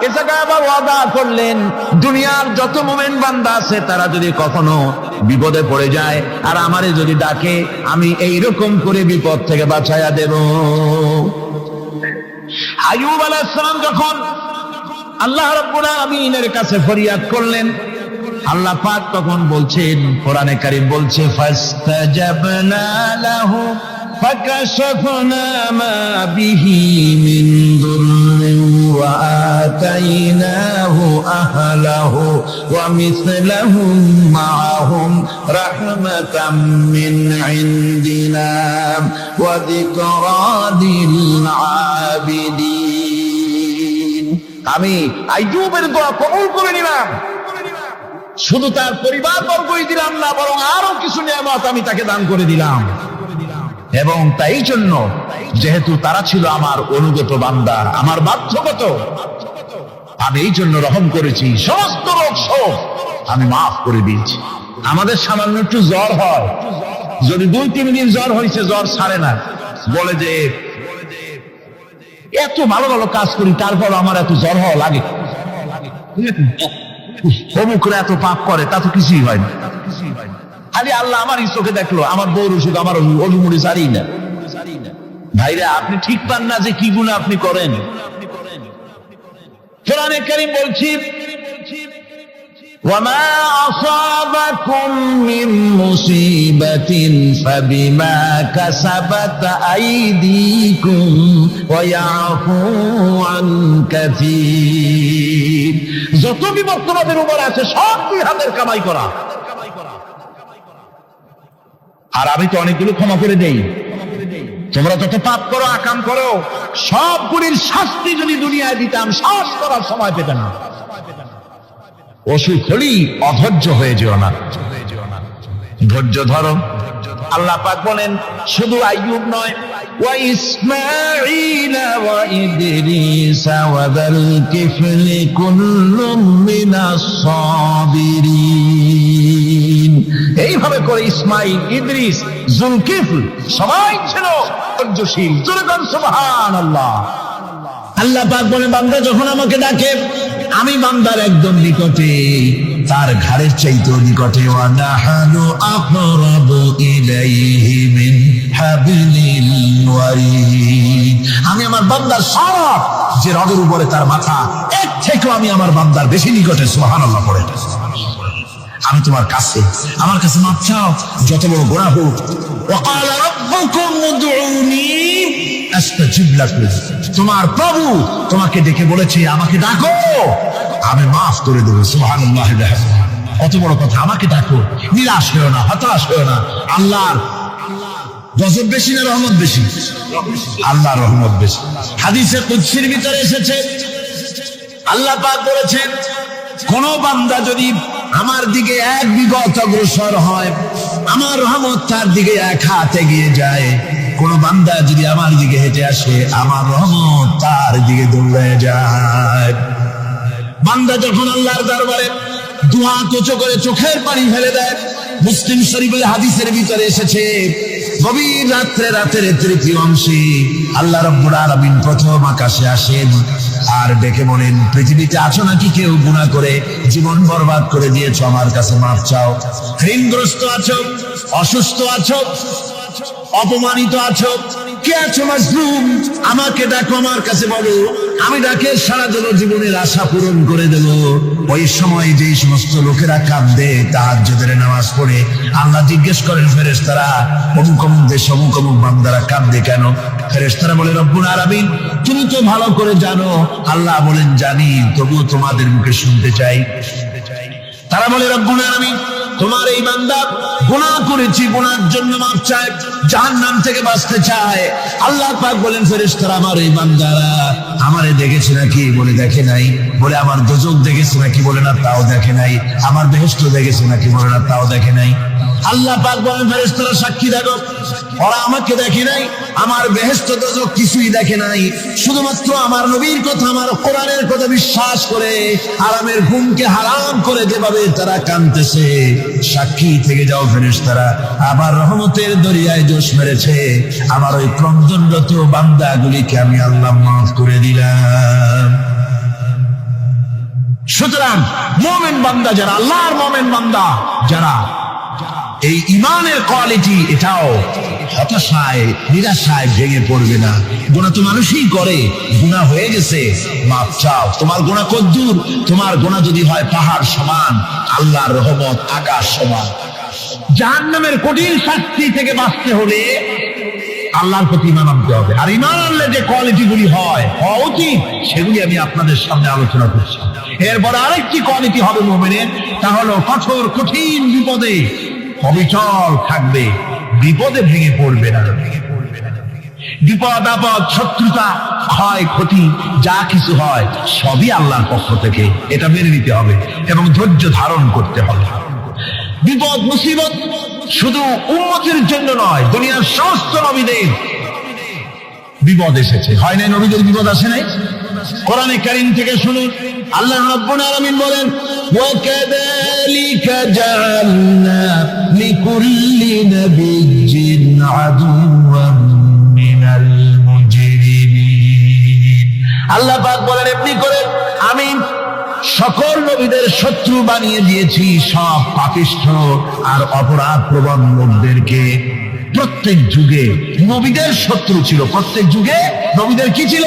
এ জায়গায় আবার ওয়াদা করলেন, দুনিয়ার যত মুমিন বান্দা আছে তারা যদি কখনো বিপদে পড়ে যায় আর আমারে যদি ডাকে, আমি এইরকম করে বিপদ থেকে বাঁচাইয়া দেব। আইয়ুব আলাইহিস সালাম যখন আল্লাহ রাব্বুল আলামিনের কাছে ফরিয়াদ করলেন, আল্লাহ পাক তখন বলছেন, কোরআনে কারীম বলছে, ফাস্তাজাবনা লাহু ফাকাশাফনা মা বিহি মিন দুররিন ওয়া আতাইনাহু আহলাহু ওয়া মিসলাহুম মাআহুম রাহমাতাম মিন ইনদিনা ওয়া যিকরা লিল আবিদিন। আমি আইয়ুবের দোয়া কবুল করে নিলাম, শুধু তার পরিবার বর্গই দিলাম না, বরং আরো কিছু নিয়ামত আমি তাকে দান করে দিলাম। এবং তাই জন্য যেহেতু তারা ছিল আমার অনুগত বান্দা, আমার বাধ্যগত, আমি এই জন্য রহম করেছি, সমস্ত রোগ শোক আমি মাফ করে দিয়েছি। আমাদের সামান্য একটু জ্বর হয়, যদি 2-3 দিন জ্বর হয়েছে, জ্বর ছাড়ে না, বলে যে এত ভালো ভালো কাজ করি তারপর আমার এত জ্বর হওয়া লাগে, অমুকরা এত পাপ করে, তা তো কিছুই হয় না। খালি আল্লাহ আমার চোখে দেখলো, আমার বউর ওষুধ, আমার অলুমুড়ি সারি না। ভাইরা, আপনি ঠিক পান না যে কি গুনাহ আপনি করেন। কোরআনে কারীম বলছি, وما أصابكم من مصيبة فبما كسبت أيديكم ويعفو عن كثير। যত বিপদ তোমাদের উপর আছে সব দুই হাতের কামাই করা, আর আমি তো অনেকগুলো ক্ষমা করে দেই। তোমরা যত পাপ করো, আকাম করো, সবগুলির শাস্তি যদি দুনিয়ায় দিতাম, শ্বাস করার সময় পেতে না। অসুখ হলেই অধৈর্য হয়ে যেও না, ধৈর্য ধরো। আল্লাহ পাক বলেন, শুধু আইয়ুব নয়, ওয়া ইসমাঈল ওয়া ইদরিস ওয়া যাল কিফলি কুল্লুম মিনাস সাবিরিন। এইভাবে করে ইসমাঈল, ইদ্রিস, যুলকিফল সবাই ছিল ধৈর্যশীল। সুবহানাল্লাহ। আল্লাহ পাক বলেন, বান্দা যখন আমাকে ডাকে, আমি বান্দার একদম নিকটে, তার ঘাড়ের চাইতেও নিকটে। ওয়া নাহানু আকরাবু ইলাইহি মিন হাবলিল ওয়ারিদ। আমি আমার বান্দার সব যে রগের উপরে তার মাথা, এর থেকেও আমি আমার বান্দার বেশি নিকটে। সুবহানাল্লাহ পড়ে, আমি তোমার কাছে, আমার কাছে মাপ চাও, যত বড় গুনাহ হোক। ওয়া ক্বালা রাব্বুকুম উদউনি আস্তাজিব লাকুম। তোমার প্রভু তোমাকে ডেকে বলেছে, আমাকে ডাকো, আমি মাফ করে দেব। সুবহানাল্লাহ। কত বড় কথা, আমাকে ডাকো, নিরাশ হয়েও না, হতাশ হয়েও না। আল্লাহর গজব বেশি না রহমত বেশি? আল্লাহর রহমত বেশি। হাদিসে কুদসির ভিতরে এসেছে, আল্লাহ পাক বলেছেন, কোন বান্দা যদি আমার দিকে 1 বিগত অগ্রসর হয়, আমার রহমত তার দিকে 1 হাত এগিয়ে যায়। কোন বান্দা যদি আমার দিকে হেঁটে আসে, আমার রহমত তার দিকে দৌড়ে যায়। বান্দা যখন আল্লাহর দরবারে 2 হাত উঁচু করে চোখের পানি ফেলে দেয়, মুসলিম শরীফের হাদিসের ভিতরে এসেছে, গভীর রাত্রে, রাতের 3য় অংশে আল্লাহ রাব্বুল আলামিন প্রথম আকাশে আসেন আর ডেকে বলেন, পৃথিবীতে আছো নাকি কেউ গুনাহ করে জীবন বরবাদ করে দিয়েছো, আমার কাছে মাফ চাও। ঋণগ্রস্ত আছো, অসুস্থ আছো, অপমানিত আছো, কে আছো মাজলুম, আমাকে ডাকো, আমার কাছে বলো, আমি ডাকে সারা দেব, জীবনের আশা পূরণ করে দেব। ওই সময় যে সমস্ত লোকেরা কাঁদে তাহাজ্জুদের নামাজ পড়ে, আল্লাহ জিজ্ঞেস করেন ফেরেশতারা, অমুক অমুক দেশ অমুক অমুক বান্দারা কাঁদে কেন? ফেরেশতারা বলে, রব্বুল আলামিন তুমি তো ভালো করে জানো। আল্লাহ বলেন, জানি, তবুও তোমাদের মুখে শুনতে চাই। তারা বলে, রব্বুল আলামিন তোমার এই বান্দা গুনাহ করেছি, গুনাহর জন্য মাফ চায়, জাহান্নাম থেকে বাঁচতে চায়। আল্লাহ পাক বলেন, ফেরেশতারা আমার এই বান্দারা আমারে দেখেছে নাকি? বলে, দেখে নাই। বলে, আমার দোজখ দেখেছে নাকি? বলে, না, তাও দেখে নাই। আমার বেহেশত দেখেছে নাকি? বলে, না, তাও দেখে নাই। আল্লাহ পাক বলেন, ফেরেশতারা সাক্ষী দেখো, ওরা আমাকে দেখে নাই, আমার বেহেশত দোজখ কিছুই দেখে নাই, শুধুমাত্র আমার নবীর কথা, আমার কোরআনের কথা বিশ্বাস করে আরামের ঘুমকে হারাম করে যেভাবে তারা কাঁদতেছে, সাক্ষী থেকে যাও ফেরেশতারা, আমার রহমতের দরিয়ায় জোশ মেরেছে, আমার ওই ক্রন্দনরত বান্দাগুলিকে আমি আল্লাহ মাফ করে দিলাম। সুতরাং মুমিন বান্দা যারা, আল্লাহর মুমিন বান্দা যারা, এই ইমানের কোয়ালিটি এটাও হতাশায় নিরাশায় ভেঙে পড়বে না। গুনাহ তো মানুষই করে, গুনাহ হয়ে গেছে মাফ চাও। তোমার গুনাহ কদ্দুর? তোমার গুনাহ যদি হয় পাহাড় সমান, আল্লাহর রহমত আকাশ সমান। জাহান্নামের কঠিন শাস্তি থেকে বাঁচতে হলে আল্লাহর প্রতি ঈমান আনতে হবে। আর ঈমান আনলে যে কোয়ালিটি গুলি হওয়া উচিত সেগুলি আমি আপনাদের সামনে আলোচনা করছি। এরপরে আরেকটি কোয়ালিটি হবে মুমিনের, তা হলো কঠোর কঠিন বিপদে অবিচল থাকবে, বিপদে ভেঙে পড়বে না। বিপদ আপদ শত্রুতা ক্ষয় ক্ষতি যা কিছু হয় সবই আল্লাহর পক্ষ থেকে, এটা মেনে নিতে হবে এবং ধৈর্য ধারণ করতে হবে। বিপদ মুসিবত শুধু উম্মতের জন্য নয়, দুনিয়ার সমস্ত নবীদের বিপদ এসেছে, হয় নাই? নবীদের বিপদ আসে নাই? কোরআনে কারীম থেকে শুনুন, আল্লাহ রাব্বুল আলামিন বলেন, ওয়াকাযালিকা জাআলনা লিকুল্লি নাবিয়্যিন আদুওয়ান মিনাল মুজরিমিন। আল্লাহ পাক বলেন, এমনি করে আমি সকল নবীদের শত্রু বানিয়ে দিয়েছি, সব পাপিষ্ঠ আর অপরাধ প্রবণ লোকদেরকে। প্রত্যেক যুগে নবীদের শত্রু ছিল, প্রত্যেক যুগে নবীদের কি ছিল?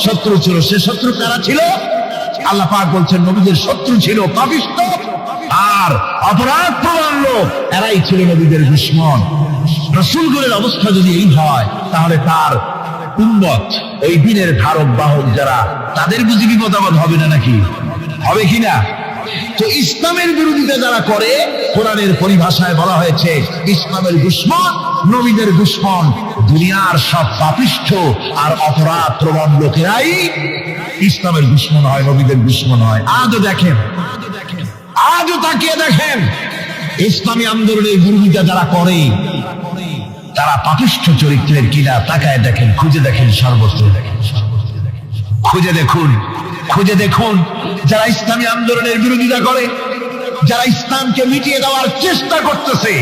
শত্রু ছিল। সে শত্রু কারা ছিল? আল্লাহ পাক বলছেন নবীদের শত্রু ছিল পাপিষ্ঠ আর অপরাধ প্রবণ লোক, এরাই ছিল নবীদের দুশমন। রাসূলগণের অবস্থা যদি এই হয়, তাহলে তার উম্মত, ওই দিনের ধারক বাহক যারা, তাদের বুঝি বিপদ আপদ হবে না? নাকি হবে কিনা? তো ইসলামের বিরোধিতা যারা করে, কোরআনের পরিভাষায় বলা হয়েছে ইসলামের দুশমন, নবীদের দুশমন। দুনিয়ার সব পাপিষ্ঠ আর অপরাধ প্রবণ লোকেরাই ইসলামের দুশমন হয়, নবীদের দুশমন হয়। আজও দেখেন, আজও তাকিয়ে দেখেন, ইসলামী আন্দোলনের বিরোধিতা যারা করে তারা পাপিষ্ঠ চরিত্রের কিনা। তাকায় দেখেন, খুঁজে দেখেন, সর্বত্র দেখেন, খুঁজে দেখুন, খুঁজে দেখুন। যারা ইসলামী আন্দোলনের বিরোধিতা করে, যারা ইসলামকে মিটিয়ে দেওয়ার চেষ্টা করতেছে,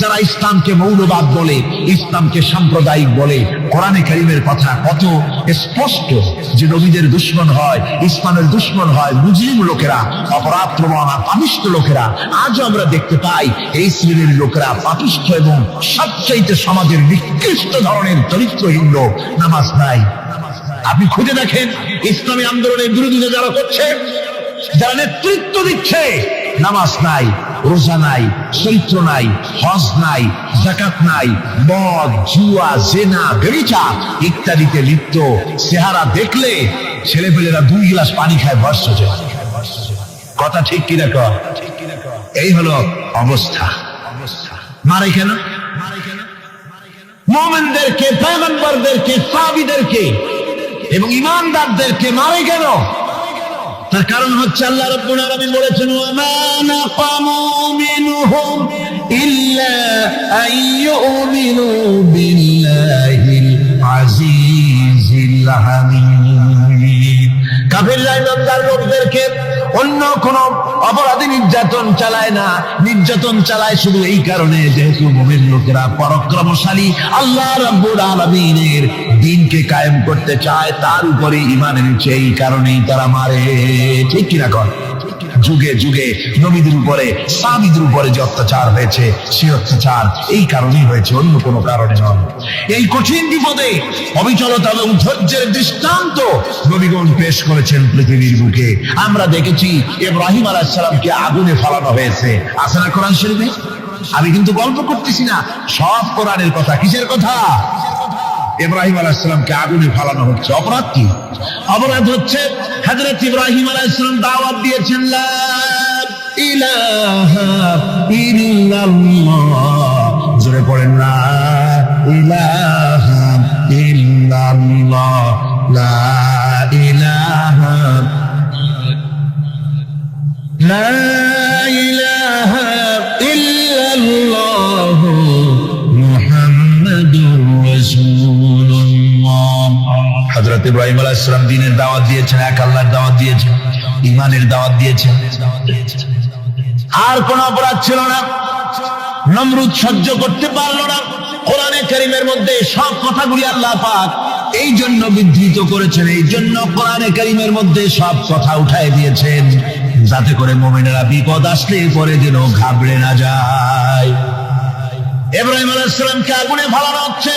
যারা ইসলামকে মৌলবাদ বলে, ইসলামকে সাম্প্রদায়িক বলে, কোরআনে কারীমের কথা কত স্পষ্ট যে নবীদের দুশমন হয়, ইসলামের দুশমন হয় মুজরিম লোকেরা, অপরাধ প্রবণ আর পাপিষ্ঠ লোকেরা। আজও আমরা দেখতে পাই এই শ্রেণীর লোকেরা পাপিষ্ঠ এবং সবচাইতে সমাজের নিকৃষ্ট ধরনের চরিত্রহীন লোক। নামাজ নাই। আপনি খুঁজে দেখেন, ইসলামী আন্দোলনের বিরোধিতা যারা করছে, যারা নেতৃত্ব দিচ্ছে, নামাজ নাই, রোজা নাই, চরিত্র নাই, হজ নাই, যাকাত নাই, মদ, জুয়া, জেনা, ব্যভিচার ইত্যাদিতে লিপ্ত। চেহারা দেখলে ছেলেপেলেরা 2 গ্লাস পানি খায় ভস্ম যায়। কথা ঠিক কিনা কর? এই হলো অবস্থা। মারে কেন? মুমিনদেরকে, পয়গম্বরদেরকে, সাহাবীদেরকে এবং ঈমানদারদেরকে মারে কেন? তার কারণ হচ্ছে আল্লাহ রাব্বুল আলামিন বলেছেন, ওয়া মা নাকামু মিনহুম ইল্লা আইয়ুমিনু বিল্লাহিল আজিজিল হামিদ। কাফিররা ঈমানদার লোকদেরকে অন্য কোন অপরাধী নির্যাতন চালায় না, নির্যাতন চালায় শুধু এই কারণে যেহেতু মুমিন লোকেরা পরাক্রমশালী, আল্লাহ রাব্বুল আলামিনের দ্বীনকে কায়েম করতে চায়, তার উপরে ঈমান এনেছে, এই কারণেই তারা মারে। ঠিক কিনা কর? যুগে যুগে নবীদের উপরে, সাহাবীদের উপরে যে অত্যাচার হয়েছে, সে অত্যাচার এই কারণেই হয়েছে, অন্য কোনো কারণে নয়। এই কঠিন বিপদে অবিচলতা এবং ধৈর্যের দৃষ্টান্ত নবীগণ পেশ করেছেন পৃথিবীর বুকে। আমরা দেখেছি ইব্রাহিম আলাইহিস সালামকে আগুনে ফেলানো হয়েছে, আছে না কোরআন শরীফে? আমি কিন্তু গল্প করতেছি না, সব কোরআনের কথা। কিসের কথা? ইব্রাহিম আলাইহিস সালামকে আগুনে ফেলানো হচ্ছে। অপরাধ কি? অপরাধ হচ্ছে হযরত ইব্রাহিম আলাইহিস সালাম দাওয়াত দিয়েছেন, লা ইলাহা ইল্লাল্লাহ। জোরে পড়েন, লা ইলাহা ইল্লাল্লাহ, লা ইলাহা, লা ইলাহা ইল্লাল্লাহ মুহাম্মাদুর রাসূলুল্লাহ। হযরত ইব্রাহিম আলাইহিস সালাম দ্বীনের দাওয়াত দিয়েছেন, এক আল্লাহর দাওয়াত দিয়েছেন, ঈমানের দাওয়াত দিয়েছেন। আর কোন অপরাধ ছিল না। নমরুদ সহ্য করতে পারল না। কোরআনে কারীমের মধ্যে সব কথাগুলি আল্লাহ পাক এই জন্য বিধৃত করেছেন, এই জন্য কোরআনে কারীমের মধ্যে সব কথা উঠায় দিয়েছেন, যাতে করে মুমিনেরা বিপদ আসলে পরে যেন ঘাবড়ে না যায়। ইব্রাহিম আলাইহিস সালামকে আগুনে ফেলানো হচ্ছে,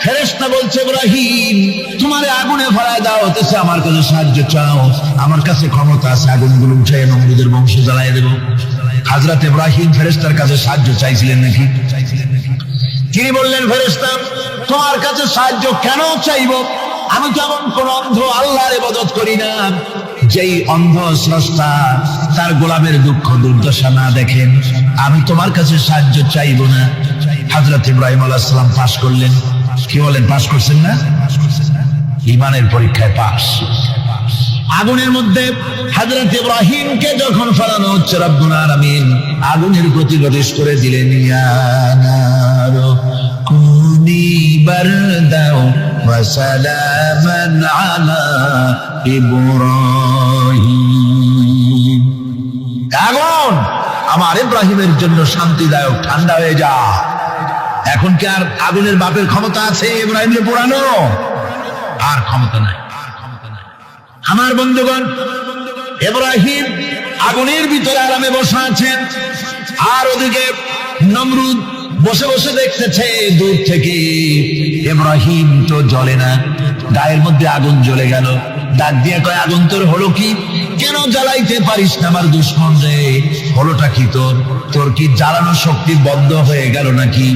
ফেরেশতা বলছে ইব্রাহিম তোমারে আগুনে ফেলায় দেওয়া হতেছে, আমার কাছে সাহায্য চাও, আমার কাছে ক্ষমতা আছে, আগুনগুলো উঠে নমরুদের বংশ জ্বালায় দেব। হযরত ইব্রাহিম ফেরেশতার কাছে সাহায্য চাইছিলেন নাকি? তিনি বললেন ফেরেশতা তোমার কাছে সাহায্য কেন চাইব? আমি তো এমন কোন অন্ধ আল্লাহর ইবাদত করি না যেই অন্ধ স্রষ্টা তার গোলামের দুঃখ দুর্দশা না দেখেন। আমি তোমার কাছে সাহায্য চাইব না। হযরত ইব্রাহিম আলাইহিস সালাম পাস করলেন। কি বলেন, পাস করছেন না? ঈমানের পরীক্ষায় পাস। আগুনের মধ্যে হযরত ইব্রাহিমকে যখন ফেলানো হচ্ছে, রব্বুল আলামিন আগুনের প্রতিরোধ করে দিলেন, ইয়া নারু কুনি বারদাও ওয়া সালামান আলা ইব্রাহিম। আগুন আমার ইব্রাহিমের জন্য শান্তিদায়ক, ঠান্ডা হয়ে যা। এখন কি আর আগুনের বাপের ক্ষমতা আছে ইব্রাহিমকে পোড়ানো? আর ক্ষমতা নাই। আমার বন্ধুগণ, ইব্রাহিম আগুনের ভিতরে আরামে বসে আছেন, আর ওদিকে নমরুদ বসে বসে দেখতেছে দূর থেকে। ইব্রাহিম তো জ্বলে না, গায়ের মধ্যে আগুন জ্বলে গেল। ডাক দিয়ে কয়, আগুন তোর হলো কি? কেন জ্বালাইতে পারিস না আমার দুশমন রে? হলোটা কি তোর? তোর কি জ্বালানোর শক্তি বন্ধ হয়ে গেল নাকি?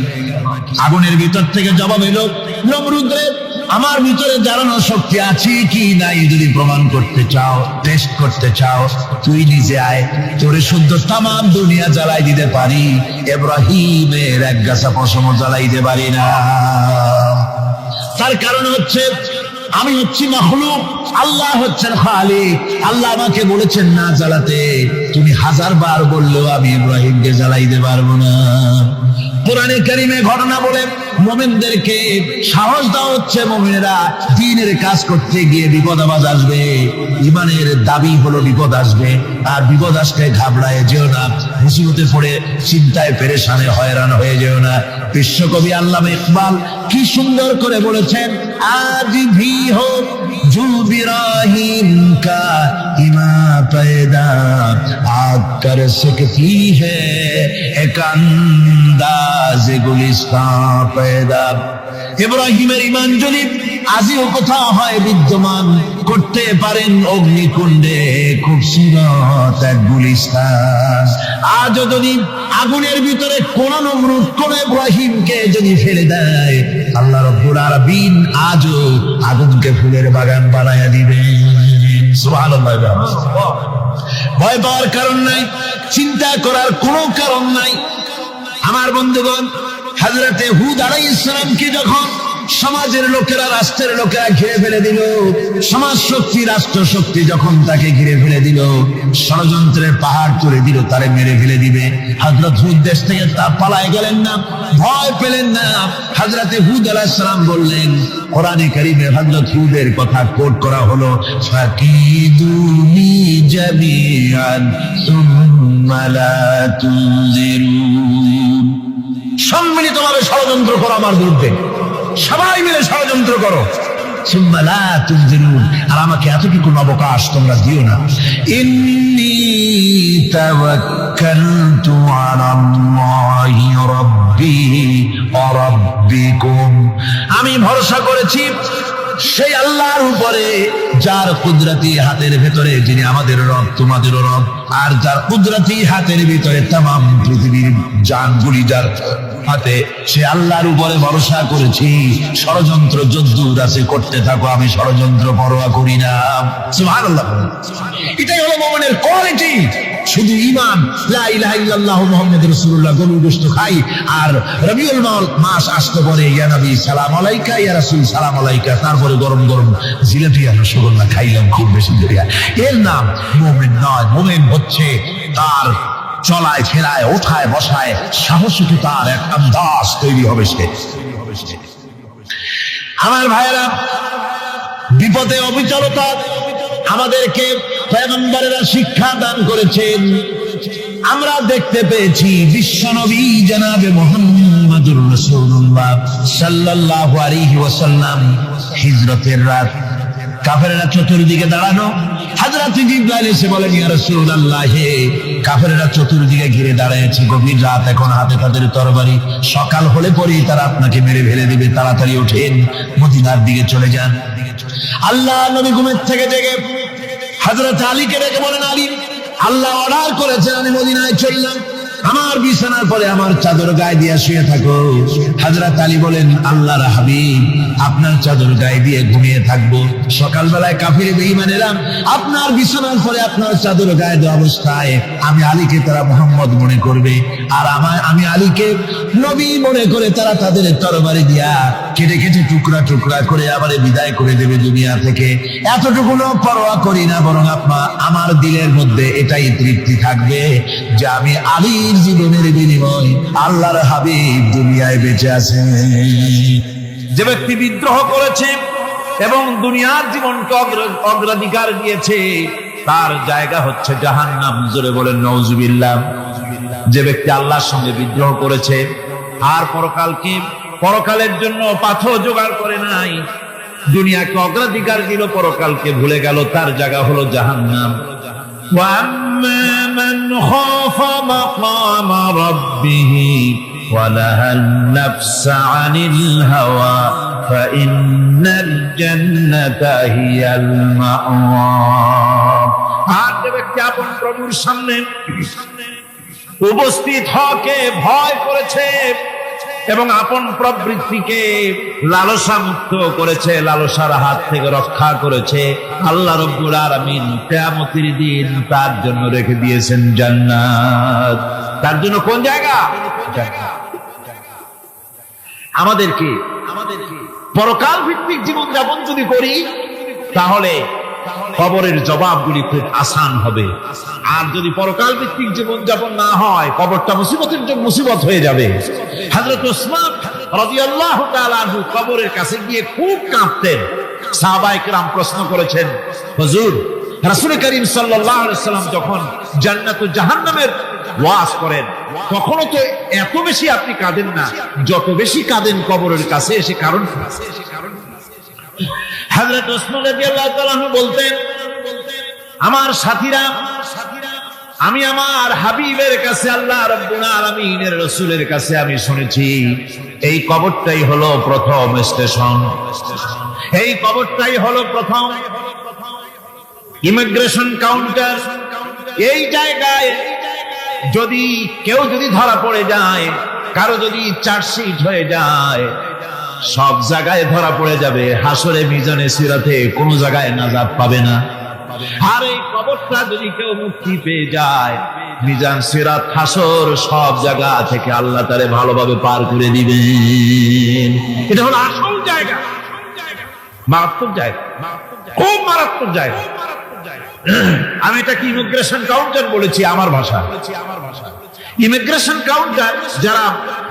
আগুনের ভিতর থেকে জবাব এলো, নমরুদ রে আমার ভিতরে জ্বালানোর শক্তি আছে কি নাই যদি প্রমাণ করতে চাও, টেস্ট করতে চাও, তুই নিজে আয়, তোরে শুদ্ধ তামাম দুনিয়া জ্বালাই দিতে পারি, ইব্রাহিমের এক গাছা পশম জ্বালাইতে পারি না। তার কারণ হচ্ছে আমি হচ্ছি মাখলুক, আল্লাহ হচ্ছেন খালিক। আল্লাহ আমাকে বলেছেন না জ্বালাতে, তুমি 1000 বার বললেও আমি ইব্রাহিমকে জ্বালাইতে পারবো না। কোরআনে কারীমে ঘটনা বলে মুমিনদেরকে সাহস দেওয়া হচ্ছে, মুমিনেরা দ্বীনের কাজ করতে গিয়ে বিপদ আবাজ আসবে, ঈমানের দাবি হলো বিপদ আসবে, আর বিপদ আসলে ঘাবড়ায় যেও না, মুসিবতে পড়ে চিন্তায় পেরেশানে হয়রান হয়ে যেও না। বিশ্বকবি আল্লামা ইকবাল কি সুন্দর করে বলেছেন, আজ ভি হো জু ইব্রাহিম কা ইমা पैदा आग कर सकती है एक अंदाज गुलिस्तान पैदा। ইব্রাহিমের ঈমান যদি আজিও কোথাও হয় বিদ্যমান, করতে পারেন অগ্নিকুণ্ডে খুবসুরত এক গুলিস্তান। আজ যদি আগুনের ভিতরে কোন নমরুদ কোন ইব্রাহিমকে যদি ফেলে দেয়, আল্লাহ রাব্বুল আলামিন আজও আগুনকে ফুলের বাগান বানায়া দিবেন। সুবহানাল্লাহ। ভয় পাওয়ার কারণ নাই, চিন্তা করার কোনো কারণ নাই। আমার বন্ধুগণ, হযরতে হুদ আলাইহিস সালামকে যখন সমাজের লোকেরা, রাষ্ট্রের লোকেরা ঘিরে ফেলে দিল, সমাজ শক্তি, রাষ্ট্র শক্তি যখন তাকে ঘিরে ফেলে দিল, ষড়যন্ত্রের পাহাড় তুলে দিল, তারে মেরে ফেলে দিবে, হযরত হুদ দেশ থেকে তা পালায় গেলেন না, ভয় পেলেন না। হযরতে হুদ আলাইহিস সালাম বললেন, কোরআনে কারীমে হযরত হুদের কথা কোট করা হলো, ফাকিদুনি জামিআন সুম্মা লা তুনজিরুন। সম্মিলিতভাবে ষড়যন্ত্র করো আমার বিরুদ্ধে, সবাই মিলে ষড়যন্ত্র করো, সুম্মা লা তুনজিরুন, আর আমাকে এতটুকু অবকাশ তোমরা দিও না। ইন্নী তাওয়াক্কালতু আলাল্লাহি রাব্বি ওয়া রাব্বিকুম, আমি ভরসা করেছি সেই আল্লাহর উপরে যার কুদরতি হাতের ভেতরে, যিনি আমাদের রব তোমাদেরও রব, আর যার কুদরতি হাতের ভিতরে তামাম পৃথিবীর জানগুলি যার হাতে, সে আল্লাহর উপরে ভরসা করেছি। ষড়যন্ত্র যদ্দূর আছে করতে থাকো, আমি ষড়যন্ত্র পরোয়া করি না। সুবহানাল্লাহ। এটাই হলো মুমিনের কোয়ালিটি। শুধু ঈমান, লা ইলাহা ইল্লাল্লাহ মুহাম্মাদুর রাসূলুল্লাহ, গরুর গোশত খাই, আর রবিউল মাস আসতে পরে ইয়া নবী সালাম আলাইকা, ইয়া রাসূল সালাম আলাইকা, তারপরে গরম গরম জিলাপি আর রসগোল্লা খাইলাম খুব বেশি করে, এর নাম মুমিন নয়। মুমিন হচ্ছে তার চলায় ফেরায়, ওঠায় বসায় সাহসিকতার এক আন্দাজ তৈরি হবে সে। আমার ভাইয়েরা, বিপদে অবিচলতা আমাদেরকে পয়গম্বরেরা শিক্ষা দান করেছেন। আমরা দেখতে পেয়েছি বিশ্বনবী জনাবে মুহাম্মদুর রাসূলুল্লাহ সাল্লাল্লাহু আলাইহি ওয়াসাল্লাম হিজরতের রাত, কাফেররা চতুর্দিকে দাঁড়ানো, হযরত জিবরাইল এসে বলেন, ইয়া রাসূলুল্লাহ, হে কাফেররা চতুর্দিকে ঘিরে দাঁড়িয়েছে, গভীর রাত, এখন হাতে তাদের তরবারি, সকাল হলে পরেই তারা আপনাকে মেরে ফেলে দিবে, তাড়াতাড়ি ওঠেন, মদিনার দিকে চলে যান। আল্লাহ নবী ঘুমের থেকে জেগে হযরত আলীকে ডেকে বলেন, আলী, আল্লাহ অর্ডার করেছেন আমি মদিনায় চললাম, আমার বিছানার পরে আমার চাদর গায়ে দিয়ে শুয়ে থাকো। হযরত আলী বলেন, আল্লাহর হাবিব, আপনার চাদর গায়ে দিয়ে ঘুমিয়ে থাকবো, সকালবেলায় কাফির বেঈমানেরা আপনার বিছানার পরে আপনার চাদর গায়ে দেওয়া অবস্থায় আমি আলীকে তারা মুহাম্মদ মনে করবে, আর আমি আলীকে নবী মনে করে তারা তাদের তরবারি দিয়া কেটে কেটে টুকরা টুকরা করে আবার বিদায় করে দেবে দুনিয়া থেকে। এতটুকুনো পরোয়া করি না, বরং আমার দিলের মধ্যে এটাই তৃপ্তি থাকবে যে আমি আলীর জীবনের বিনিময় আল্লাহর হাবিব দুনিয়ায় বেঁচে আছেন। যে ব্যক্তি বিদ্রোহ করেছে এবং দুনিয়ার জীবনকে অগ্রাধিকার দিয়েছে তার জায়গা হচ্ছে জাহান্নাম। জোরে বলেন নাউজুবিল্লাহ। যে ব্যক্তি আল্লাহর সঙ্গে বিদ্রোহ করেছে আর পরকালের জন্য পাথর জোগাড় করে নাই, দুনিয়াকে অগ্রাধিকার দিল, পরকালকে ভুলে গেল, তার জায়গা হলো জাহান্নাম। وَأَمَّا مَنْ خَافَ مَقَامَ رَبِّهِ وَنَهَى النَّفْسَ عَنِ الْهَوَى فَإِنَّ الْجَنَّةَ هِيَ الْمَأْوَى। আর যে ব্যক্তি আপন প্রভুর সামনে উপস্থিত হকে ভয় করেছে এবং আপন প্রবৃত্তিকে লালসা মুক্ত করেছে, লালসার হাত থেকে রক্ষা করেছে, আল্লাহ রাব্বুল আলামিন কিয়ামতের দিন তার জন্য রেখে দিয়েছেন জান্নাত। তার জন্য কোন জায়গা? আমাদেরকে পরকাল ভিত্তিক জীবন যাপন যদি করি তাহলে কবরের জবাবগুলি খুব আসান হবে। আর যদি পরকাল ভিত্তিক জীবন যাপন না হয়, কবরটা মুসিবত হয়ে যাবে। হযরত ওসমান রাদিয়াল্লাহু তাআলা আনহু কবরের কাছে গিয়ে খুব কাঁদতেন। সাহাবায়ে কেরাম প্রশ্ন করেছেন, হুজুর, রাসূল করিম সাল্লাল্লাহু আলাইহি ওয়াসাল্লাম যখন জান্নাত ও জাহান্নামের ওয়াজ করেন তখনও তো এত বেশি আপনি কাঁদেন না, যত বেশি কাঁদেন কবরের কাছে এসে। কারণ হযরত ওসমান রাদিয়াল্লাহু তাআলা আনহু বলতেন, আমার সাথীরা, আমি আমার হাবিবের কাছে, আল্লাহ রাব্বুল আলামিনের রাসূলের কাছে আমি শুনেছি এই কবরটাই হলো প্রথম স্টেশন, এই কবরটাই হলো প্রথম ইমিগ্রেশন কাউন্টার। এই জায়গায় কেউ যদি ধরা পড়ে যায়, কারো যদি চার্জশিট হয়ে যায়, সব জায়গায় ধরা পড়ে যাবে, হাসরে মিজানে সিরাতে কোন জায়গায় নাজাত পাবে না। আর এই কবরটা যদি কেউ মুক্তি পেয়ে যায়, মিজান সিরাত হাসর সব জায়গা থেকে আল্লাহ তারে ভালোভাবে পার করে দিবেন। এটা হলো আসল জায়গা, মারাত্মক জায়গা, খুব মারাত্মক জায়গা। আমি এটাকে ইমিগ্রেশন কাউন্টার বলেছি আমার ভাষা। ইমিগ্রেশন কাউন্টার যারা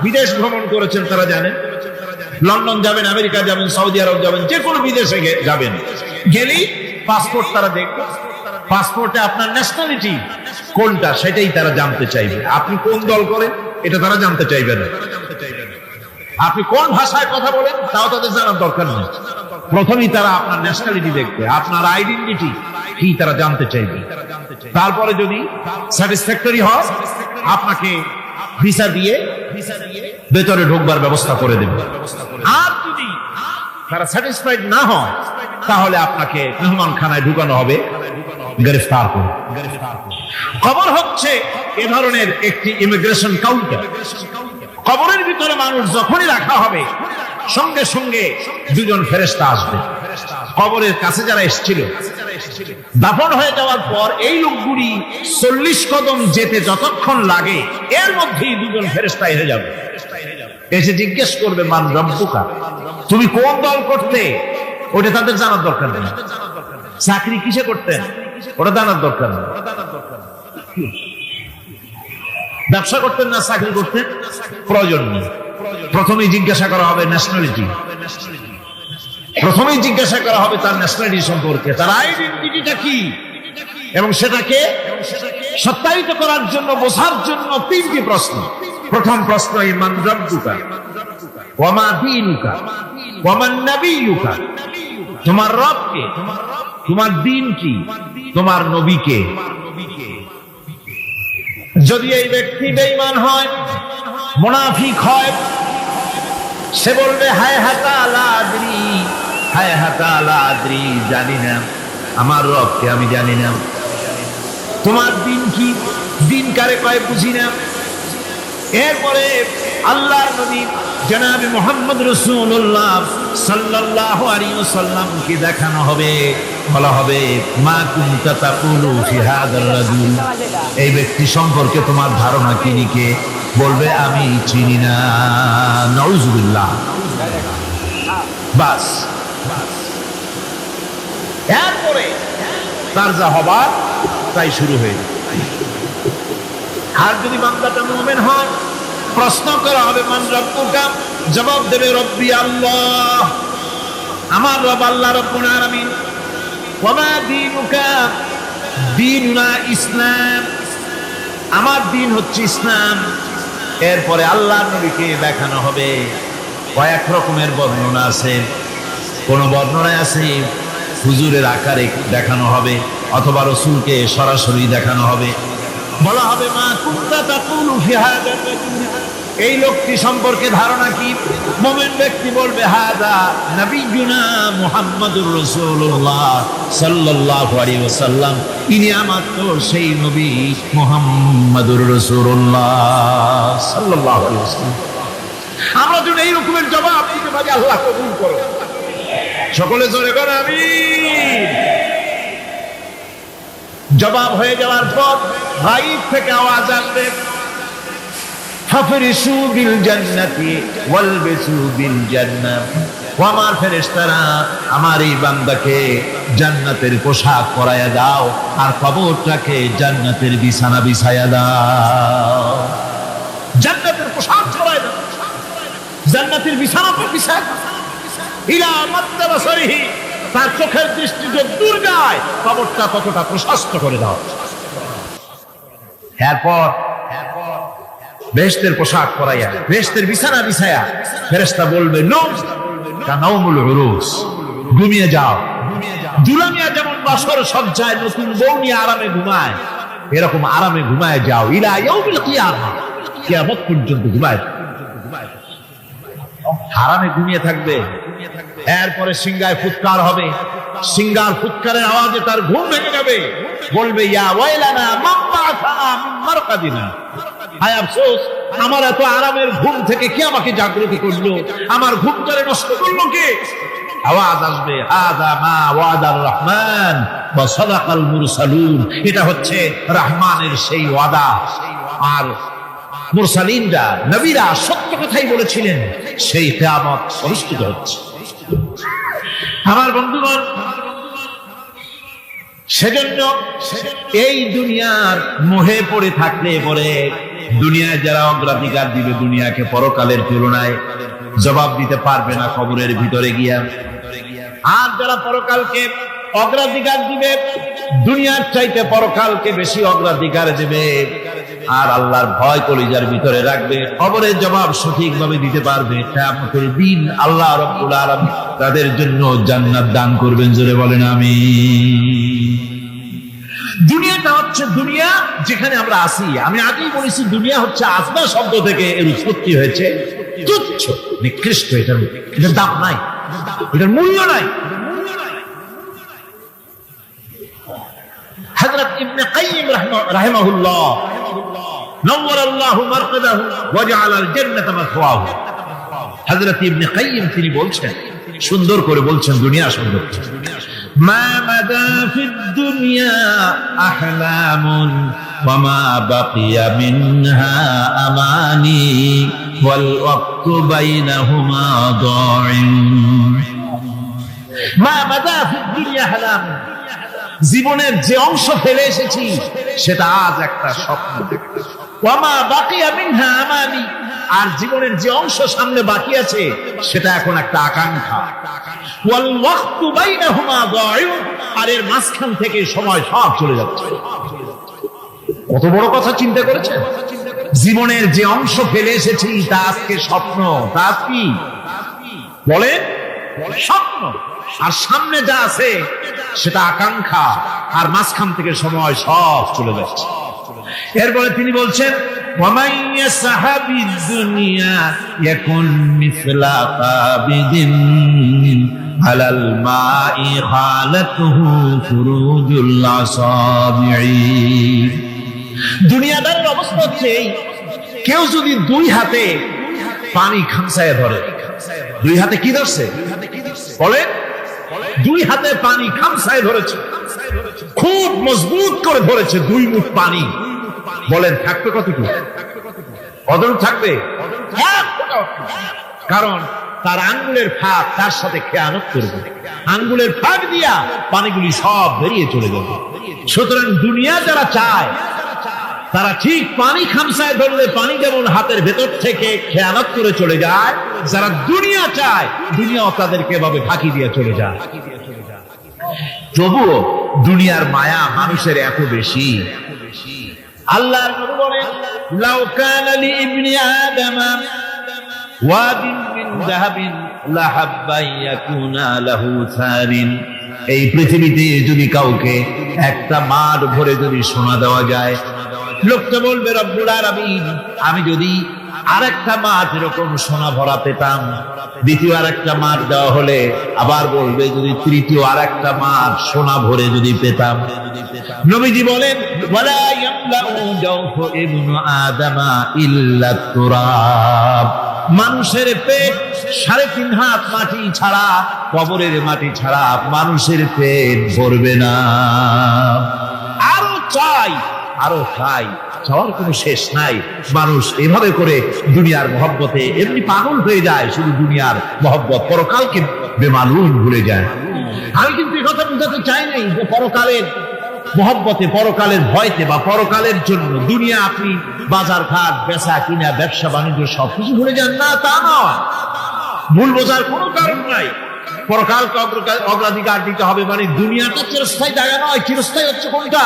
বিদেশ ভ্রমণ করেছেন তারা জানেন। লন্ডন যাবেন, আমেরিকা যাবেন, সৌদি আরব যাবেন, যে কোনো বিদেশে যাবেন, গেলেই পাসপোর্ট তারা দেখবে। পাসপোর্টে আপনার ন্যাশনালিটি কোনটা সেটাই তারা জানতে চাইবে। আপনি কোন দল করেন এটা তারা জানতে চাইবে না। আপনি কোন ভাষায় কথা বলেন তাও তাদের জানার দরকার নেই। প্রথমেই তারা আপনার ন্যাশনালিটি দেখবে, আপনার আইডেন্টিটি কি তারা জানতে চাইবে। তারপরে যদি স্যাটিসফ্যাক্টরি হয় আপনাকে ভিসা দিয়ে ভেতরে ঢোকবার ব্যবস্থা করে দেবে। আর যদি তারা স্যাটিসফাইড না হয় তাহলে আপনাকে মেহমানখানায় ঢুকানো হবে গ্রেফতার করে। কবর হচ্ছে এ ধরনের একটি ইমিগ্রেশন কাউন্টার। কবরের ভিতরে মানুষ যখনই রাখা হবে সঙ্গে সঙ্গে দুজন ফেরেশতা আসবে। কবরের কাছে যারা এসেছিল দাফন হয়ে যাওয়ার পর এই লোকগুলি 40 কদম যেতে যতক্ষণ লাগে এর মধ্যেই দুজন ফেরেশতা এসে যাবে, এসে জিজ্ঞেস করবে, মান রব্বুকা, তুমি কোন দল করতে? ওটা তাদের জানার দরকার নেই। চাকরি কিসে করতেন ওটা জানার দরকার নেই। ব্যবসা করতেন না চাকরি করতেন প্রয়োজন নেই। প্রথমেই জিজ্ঞাসা করা হবে ন্যাশনালিটি, প্রথমেই জিজ্ঞাসা করা হবে তার ন্যাশনালিটি সম্পর্কে, তার আইডেন্টিটিটা কি এবং সেটাকে সত্যায়িত করার জন্য, বোঝার জন্য তিনটি প্রশ্ন। প্রথম প্রশ্ন, মান রাব্বুকা ওয়া মা দীনুকা ওয়া মান নাবিয়ুকা, তোমার রব কে, তোমার দিন কি, তোমার নবী কে। যদি এই ব্যক্তি বেঈমান হয়, মুনাফিক হয়, সে বলবে হায় হাতা লা আদরি, হায় হাতা লা আদরি, জানি না আমার রবকে, আমি জানি না। তোমার দিন কি, দিন কারে কয় বুঝি না। এরপরে আল্লাহর নবী জনাবে মুহাম্মদ রাসূলুল্লাহ সাল্লাল্লাহু আলাইহি ওয়াসাল্লামকে দেখানো হবে, বলা হবে মা কুনতা তাকুলু ফি হাদার রাজুল, এই ব্যক্তি সম্পর্কে তোমার ধারণা কি নিকে, বলবে আমি চিনি না। নাউযুবিল্লাহ। বাস, এরপরে তার যা হবার তাই শুরু হয়ে যাবে। আর যদি বান্দাটা মুমিন হয়, প্রশ্ন করা হবে মান রাব্বুকা, জবাব দেবে রব্বি আল্লাহ, আমার রব আল্লাহ রাব্বুল আলামিন। ওয়া মা দীনুকা, দীনুনা ইসলাম, আমার দিন হচ্ছে ইসলাম। এরপরে আল্লাহর নবীকে দেখানো হবে। কয়েক রকমের বর্ণনা আছে, কোন বর্ণনায় আছে হুজুরের আকারে দেখানো হবে, অথবা রাসূলকে সরাসরি দেখানো হবে। বলা হবে মা কুনতা তাকুলু ফি হাদার রাজুল, এই লোকটি সম্পর্কে ধারণা কি। মুমিন ব্যক্তি বলবে হাদা নবিয়ুনা মুহাম্মাদুর রাসূলুল্লাহ সাল্লাল্লাহু আলাইহি ওয়াসাল্লাম, ইনি আমার তো সেই নবী মুহাম্মাদুর রাসূলুল্লাহ সাল্লাল্লাহু আলাইহি ওয়াসাল্লাম। আমরা যদি এই রকমের জবাব দিতে পারি, আল্লাহ কবুল করো। সকলে জোরে করে আমিন। জবাব হয়ে যাওয়ার পর গায়ব থেকে আওয়াজ আসবে, ফাফরিশু বিল জান্নাতি ওয়ালবিসু বিল জান্নাহ, ও আমার ফেরেশতারা, আমার এই বান্দাকে জান্নাতের পোশাক পরায়া দাও, আর কবরটাকে জান্নাতের বিছানা বিছায়া দাও। জান্নাতের পোশাক পরায়া দাও, জান্নাতের বিছানা বিছায়া দাও। ইলা মাদ্দা বাসারিহি, তার চোখের দৃষ্টি যত দূর যায়, কবরটা ততটা প্রশস্ত করে দাও। এরপর বেহেশতের পোশাক পরাইয়া, বেহেশতের বিছানা বিছায়া ফেরেশতা বলবে নৌম কানাউমুল উরুস, ঘুমিয়ে যাও। দুলামিয়া যেমন বাসর সজ্জায় নতুন বউ নিয়ে আরামে ঘুমায়, এরকম আরামে ঘুমায় যাও। ইলা ইয়াউমিল কিয়ামা, কিয়ামত পর্যন্ত ঘুমায়। আরামে ঘুমিয়ে থাকবে। এরপরে সিংহায় ফুৎকার হবে, সিংহার ফুৎকারের আওয়াজে তার ঘুম ভেঙে যাবে। বলবে ইয়া ওয়াইলানা মান বা'আসানা মিন মারকাদিনা, হায় আফসোস, আমার এত আরামের ঘুম থেকে কে আমাকে জাগ্রত করলো, আমার ঘুমটারে নষ্ট করলো কে। আওয়াজ আসবে হাযা মা ওয়াদার রহমান ওয়া সাদাকাল মুরসালুন, এটা হচ্ছে রহমানের সেই ওয়াদা, আর মুরসালিনরা, নবীরা সত্য কথাই বলেছিলেন, সেই কিয়ামত অনুষ্ঠিত হচ্ছে। আমার বন্ধুগণ, সেজন্য এই দুনিয়ার মোহে পড়ে থাকলে পরে দুনিয়ায় যারা অগ্রাধিকার দিবে দুনিয়াকে পরকালের তুলনায়, জবাব দিতে পারবে না কবরের ভিতরে গিয়া। আর যারা পরকালকে অগ্রাধিকার দিবে, দুনিয়ার চাইতে পরকালকে বেশি অগ্রাধিকার দেবে, আর আল্লাহর ভয় কলিজার ভিতরে রাখবে, কবরের জবাব সঠিকভাবে দিতে পারবে, কিয়ামতের দিন আল্লাহ রাব্বুল আলামিন তাদের জন্য জান্নাত দান করবেন। জোরে বলেন আমিন। দুনিয়াটা হচ্ছে দুনিয়া যেখানে আমরা আছি। আমি আগেই বলেছি, দুনিয়া হচ্ছে আজমা শব্দ থেকে এর উৎপত্তি হয়েছে। তুচ্ছ, নিকৃষ্ট, এটার দাম নাই, এটার মূল্য নাই। হযরত ইবনে কাইয়িম রাহিমাহুল্লাহ নওয়ারাল্লাহু মারকাদাহু ওয়া জাআলাল জান্নাতা মাসওয়াহু, হযরত ইবনে কাইয়িম তিনি বলছেন, সুন্দর করে বলছেন দুনিয়া সম্পর্কে, মা মাদা ফিদ দুনিয়া আহলামুন ওয়া মা বাকিয়া মিনহা আমানি ওয়াল ওয়াক্তু বাইনাহুমা দাইন। মা মাদা ফিদ দুনিয়া আহলামুন, জীবনের যে অংশ ফেলে এসেছি সেটা আজ একটা স্বপ্ন। ওয়া মা বাকিয়া মিনহা আমানি, আর জীবনের যে অংশ সামনে বাকি আছে সেটা এখন একটা আকাঙ্ক্ষা। ওয়াল ওয়াক্তু বাইনাহুমা দাইন, আর এর মাঝখান থেকে সময় সব চলে যাচ্ছে। কত বড় কথা চিন্তা করেছেন? জীবনের যে অংশ ফেলে এসেছি তা আজকে স্বপ্ন, তা কি বলে স্বপ্ন, আর সামনে যা আছে সেটা আকাঙ্ক্ষা, আর মাঝখান থেকে সময় সব চলে যাচ্ছে। এরপরে তিনি বলছেন وَمَنْ يَسْحَبِ الدُّنْيَا يَكُنْ مِثْلَ قَابِضٍ عَلَى الْمَاءِ خَالَتْهُ فُرُوجُ الْأَصَابِعِ। দুনিয়াদারের অবস্থা হচ্ছে কেউ যদি দুই হাতে পানি খামসায় ধরে, দুই হাতে কি ধরছে বলে, দুই হাতে পানি খামসায় ধরেছে, খুব মজবুত করে ধরেছে, দুই মুঠ পানি, বলেন থাকবে কতটুকু? কতটুকু থাকবে? কারণ তার আঙ্গুলের ফাঁক তার সাথে খেয়ানত করবে, আঙ্গুলের ফাঁক দিয়া পানিগুলি সব বেরিয়ে চলে যাবে। সুতরাং দুনিয়া যারা চায় তারা ঠিক পানি খামসায় ধরলে পানি যেমন হাতের ভেতর থেকে খেয়ানত করে চলে যায়, যারা দুনিয়া চায় দুনিয়াও তাদেরকে এভাবে ফাঁকি দিয়ে চলে যায়। তবুও দুনিয়ার মায়া মানুষের এত বেশি। আল্লাহর নবী বলেন লাউ কানা লি ইবনি আদম ওয়াদিন মিন যাহাবিন লাহাব্বা ইয়াকুনা লাহু সারিন। এই পৃথিবীতে যদি কাউকে একটা মাঠ ভরে যদি সোনা দেওয়া যায়, লোকটা বলবে রব্বুল আলামিন আমি যদি আরেকটা মাঠ এরকম সোনা ভরা পেতাম। দ্বিতীয় আরেকটা মাঠ দেওয়া হলে আবার বলবে যদি তৃতীয় আরেকটা মাঠ সোনা ভরে যদি পেতাম। নবীজি বলেন ওয়ালা ইয়ামলাউ জাওফু ইবনু আদামা ইল্লা তুরাব। মানুষের পেট 3.5 হাত মাটি ছাড়া, কবরের মাটি ছাড়া মানুষের পেট ভরবে না। আরো চাই, আরো চাই, চাওয়ার কোনো শেষ নাই। মানুষ এভাবে করে দুনিয়ার মহব্বতে এমনি পাগল হয়ে যায়, শুধু দুনিয়ার মহব্বত, পরকালকে বেমালুম ভুলে যায়। আমি কিন্তু এই কথা বুঝাতে চাই নাই যে পরকালের মহব্বতে, পরকালের ভয়তে বা পরকালের জন্য দুনিয়া আপনি বাজার ঘাট, বেচা কিনা, ব্যবসা বাণিজ্য সবকিছু ভুলে যান, না তা নয়। ভুল বোঝার কোনো কারণ নাই। পরকালকে অগ্রাধিকার দিতে হবে, মানে দুনিয়াটা চিরস্থায়ী জায়গা নয়। চিরস্থায়ী হচ্ছে কোনটা?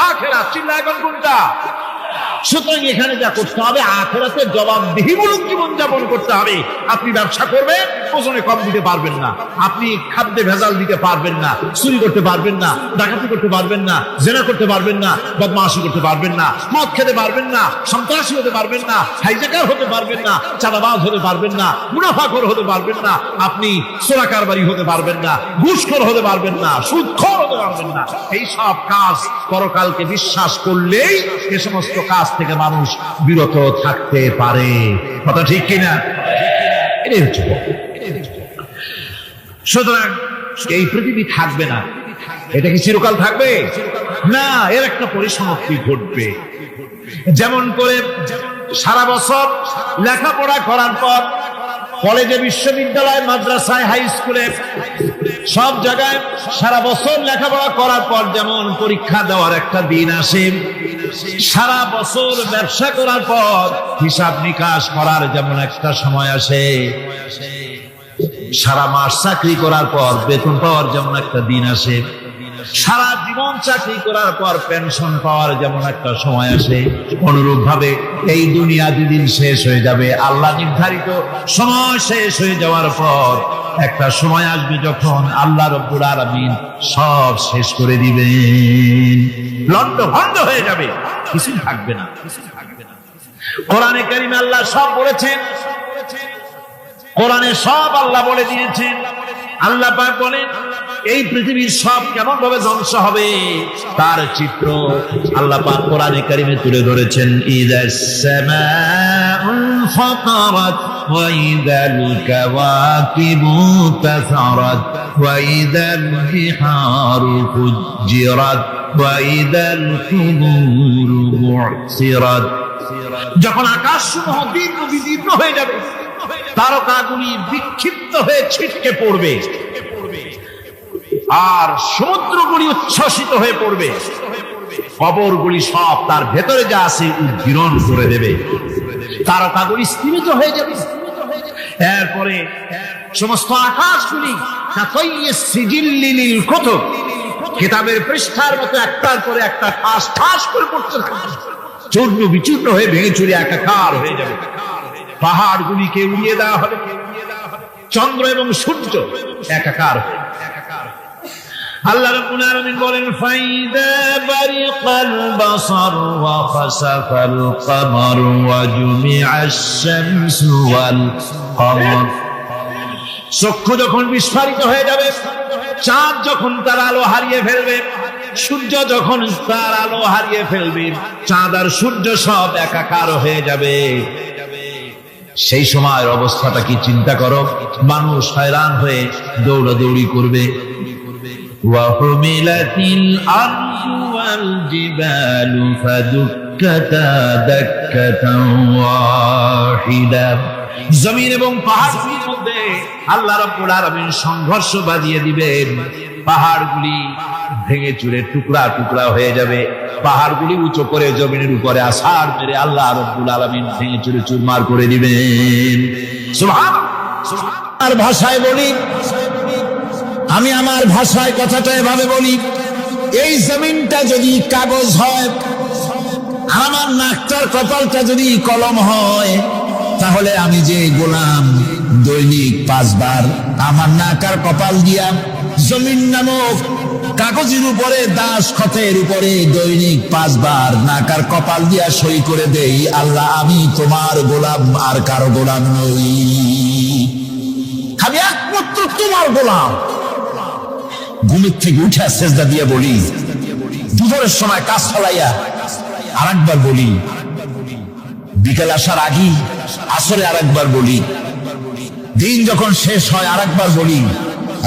আখিরাত। চিন্তা এখন কোনটা? সুতরাং এখানে যা করতে হবে আখিরাতে জবাবদিহিমূলক জীবন যাপন করতে হবে। আপনি ব্যবসা করবেন, ওজনে কম দিতে পারবেন না, আপনি খাদ্যে ভেজাল দিতে পারবেন না, চুরি করতে পারবেন না, ডাকাতি করতে পারবেন না, জেনা করতে পারবেন না, বদমাশি করতে পারবেন না, মদ খেতে পারবেন না, সন্ত্রাসী হতে পারবেন না, হাইজ্যাকার হতে পারবেন না, চাঁদাবাজ হতে পারবেন না, মুনাফাখোর হতে পারবেন না, আপনি চোরা কারবারি হতে পারবেন না, ঘুষখোর হতে পারবেন না, সুদখোর হতে পারবেন না। এই সব কাজ পরকালকে বিশ্বাস করলেই এ সমস্ত কাজ থেকে মানুষ বিরত থাকতে পারে। কথা ঠিক কিনা? এটাই হচ্ছে। সুতরাং এই পৃথিবী থাকবে না, এটা কি চিরকাল থাকবে না? এর একটা পরিসমাপ্তি ঘটবে। যেমন করে সারা বছর লেখাপড়া করার পর কলেজে, বিশ্ববিদ্যালয়, মাদ্রাসায়, হাই স্কুলে, সব জায়গায় সারা বছর লেখাপড়া করার পর যেমন পরীক্ষা দেওয়ার একটা দিন আসে, সারা বছর ব্যবসা করার পর হিসাব নিকাশ করার যেমন একটা সময় আসে, সারা মাস চাকরি করার পর বেতন পাওয়ার যেমন একটা দিন আসে, সারা জীবন চাকরি করার পর পেনশন পাওয়ার যেমন একটা সময় আসে, অনুরূপ ভাবে এই দুনিয়া যেদিন শেষ হয়ে যাবে, আল্লাহ নির্ধারিত সময় শেষ হয়ে যাওয়ার পর একটা সময় আসবে যখন আল্লাহ রব্বুল আলামিন সব শেষ করে দিবেন, লন্ডভন্ড হয়ে যাবে, কিছু থাকবে না। কোরআনে কারিমে আল্লাহ সব বলেছেন, কোরআনে সব আল্লাহ বলে দিয়েছেন। আল্লাহ পাক বলেন এই পৃথিবীর সব কেমন ভাবে ধ্বংস হবে তার চিত্র আল্লাহ পাক কোরআনে কারিমে তুলে ধরেছেন। ইদাস সামাউল ফাতারাত ওয়া ইদাল কাওয়াকিবু তাসারাত ওয়া ইদাল বিহারু ফুজ্জিরাত ওয়া ইদাল কুবুরু বু'সিরাত। যখন আকাশসমূহ দীর্ঘ বিদীর্ণ হয়ে যাবে, তারকাগুলি বিক্ষিপ্ত হয়ে ছিটকে পড়বে, আর সমুদ্রগুলি উচ্ছ্বসিত হয়ে পড়বে, কবরগুলি সব তার ভেতরে যা আছে উদ্গীরণ করে দেবে, তারকাগুলি স্থিমিত হয়ে যাবে। এরপরে সমস্ত আকাশগুলি কিতাবের পৃষ্ঠার মতো একটার পরে একটা ঠাস ঠাস করে পড়তে থাকবে, চূর্ণ বিচূর্ণ হয়ে ভেঙে চুরে একাকার হয়ে যাবে। পাহাড়গুলিকে উড়িয়ে দেওয়া হবে, চন্দ্র এবং সূর্য একাকার হয়ে। আল্লাহ রাব্বুল আলামিন বলেন ফাইদা বারিকাল বাসার ওয়া খাসাফাল কমার ওয়া জুমিআশ শামসু ওয়াল কমার। চক্ষু যখন বিস্ফারিত হয়ে যাবে, চাঁদ যখন তার আলো হারিয়ে ফেলবে, সূর্য যখন তার আলো হারিয়ে ফেলবে, চাঁদ আর সূর্য সব একাকার হয়ে যাবে। সেই সময়ের অবস্থাটা কি চিন্তা করো। মানুষ হয়রান হয়ে দৌড়াদৌড়ি করবে। وَحُمِلَتِ الْأَرْضُ وَالْجِبَالُ فَدُكَّتَا دَكَّةً وَاحِدَةً। জমিন এবং পাহাড়গুলির মধ্যে আল্লাহ রাব্বুল আলামিন সংঘর্ষ বাঁধিয়ে দিবেন। পাহাড়গুলি ভেঙে চুরে টুকরা টুকরা হয়ে যাবে। পাহাড়গুলি উঁচু করে জমিনের উপরে আছাড় মেরে আল্লাহ রাব্বুল আলামিন ভেঙে চুরে চুরমার করে দিবেন। সুবহানাল্লাহ। আর ভাষায় বলি, আমি আমার ভাষায় কথাটা এভাবে বলি, এই জমিনটা যদি কাগজ হয়, আমার নাকটার কপালটা যদি কলম হয়, তাহলে আমি যে গোলাম দৈনিক 5 বার আমার নাকার কপাল দিয়া জমিন নামক কাগজের উপরে দাস খতের উপরে দৈনিক 5 বার নাকার কপাল দিয়া সই করে দেই, আল্লাহ আমি তোমার গোলাম, আর কারো গোলাম নই, আমি একমাত্র তোমার গোলাম। ঘুমের থেকে উঠে সেজদা দিয়ে বলি, দুপুরের সময় কাজ ফলাইয়া আর একবার বলি, বিকেল আসার আগেই আসরে আর একবার বলি, দিন যখন শেষ হয় আর একবার বলি,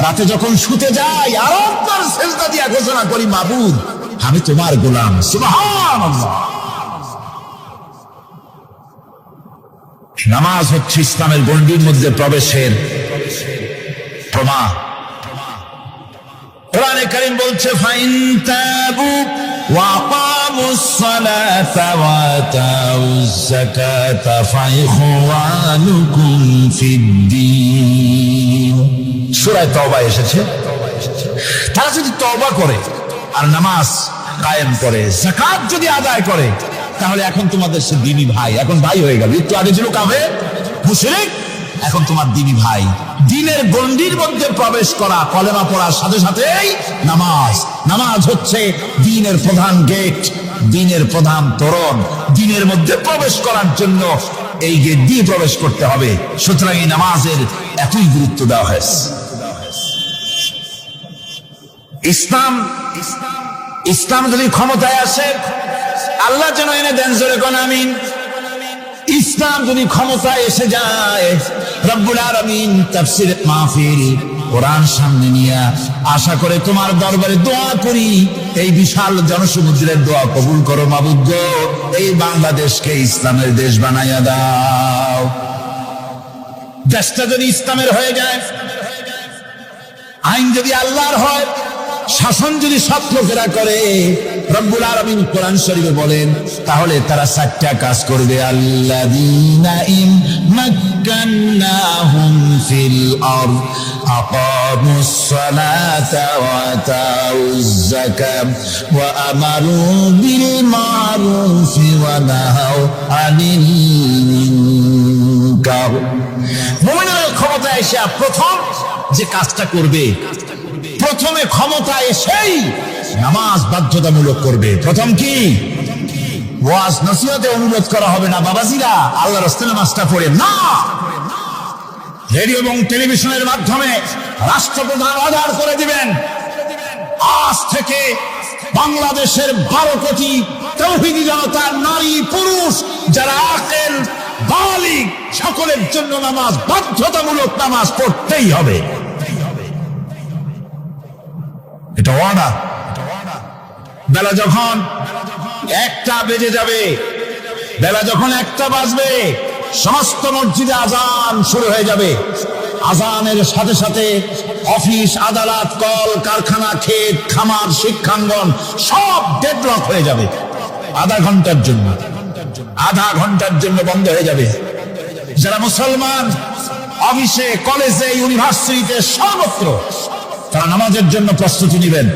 রাতে যখন শুতে যাই আর একবার সেজদা দিয়া ঘোষণা করি, মাবুদ আমি তোমার গোলাম। সুবহানাল্লাহ। নামাজ হচ্ছে ইসলামের গণ্ডির মধ্যে প্রবেশের প্রমাণ। কোরআনে কারীম বলছে ফাইন তাবু ওয়া আকামুস সালাতা ওয়া আতাউজ যাকাতা ফাইখওয়ানুকুম ফিদ্দীন। সূরা তওবা এসেছে, তারা যদি তওবা করে আর নামাজ কায়েম করে, যাকাত যদি আদায় করে, তাহলে এখন তোমাদের সে দ্বীনি ভাই, এখন ভাই হয়ে গেল। একটু আগে ছিল কাফের মুশরিক, এখন তোমার দ্বীনি ভাই। দ্বীনের গণ্ডির মধ্যে প্রবেশ করা, কলেমা পড়ার সাথে সাথেই নামাজ। নামাজ হচ্ছে দ্বীনের প্রধান গেট, দ্বীনের প্রধান তোরণ। দ্বীনের মধ্যে প্রবেশ করার জন্য এই গেট দিয়ে প্রবেশ করতে হবে। সুতরাং এই নামাজের এতই গুরুত্ব দেওয়া হয়েছে। ইসলাম যদি ক্ষমতায় আসে, আল্লাহ যেন এনে দেন, জোরে কোন আমিন। ইসলাম যদি ক্ষমতায় এসে যায়, রব্বুল আলামিন তাফসীর মাহফিল কোরআন সামনে নিয়ে আশা করে তোমার দরবারে দোয়া করি, এই বিশাল জনসমুদ্রের দোয়া কবুল করো মাবুদ গো, এই বাংলাদেশকে ইসলামের দেশ বানাইয়া দাও। দেশটা যদি ইসলামের হয়ে যায়, আইন যদি আল্লাহর হয়, শাসন যদি সৎ লোকেরা করে, রব্বুল আলামিন কোরআন শরীফে বলেন, তাহলে তারা 4টা কাজ করবে। আল্লাযীনা ইন মাক্কান্নাহুম ফিল আরদ আকামুস সালাতা ওয়া আতাউজ যাকাত ওয়া আমারু বিল মারুফি ওয়া নাহাউ আনিল মুনকার। মুমিনের ক্ষমতা এসে প্রথম যে কাজটা করবে, প্রথমে ক্ষমতা এসেই নামাজ বাধ্যতামূলক করবে। প্রথম কি? ওয়াজ নসিহতে অনুরোধ করা হবে না, বাবাজিরা আল্লাহর রাস্তায় নামাজটা পড়ে না। রেডিও এবং টেলিভিশনের মাধ্যমে রাষ্ট্রপ্রধান অর্ডার করে দিবেন, আজ থেকে বাংলাদেশের 12 কোটি তাওহীদি জনতার নারী পুরুষ যারা আকেল বালিগ সকলের জন্য নামাজ বাধ্যতামূলক, নামাজ পড়তেই হবে। এটা অর্ডার। বেলা যখন 1টা বেজে যাবে, বেলা যখন 1টা বাজবে, সমস্ত মসজিদে আজান শুরু হয়ে যাবে। আজানের সাথে সাথে অফিস, আদালত, কল কারখানা, ক্ষেত খামার, শিক্ষাঙ্গন সব ডেডলক হয়ে যাবে। আধা ঘন্টার জন্য বন্ধ হয়ে যাবে। যারা মুসলমান অফিসে, কলেজে, ইউনিভার্সিটিতে সর্বত্র তারা নামাজের জন্য প্রস্তুতি নেবেন।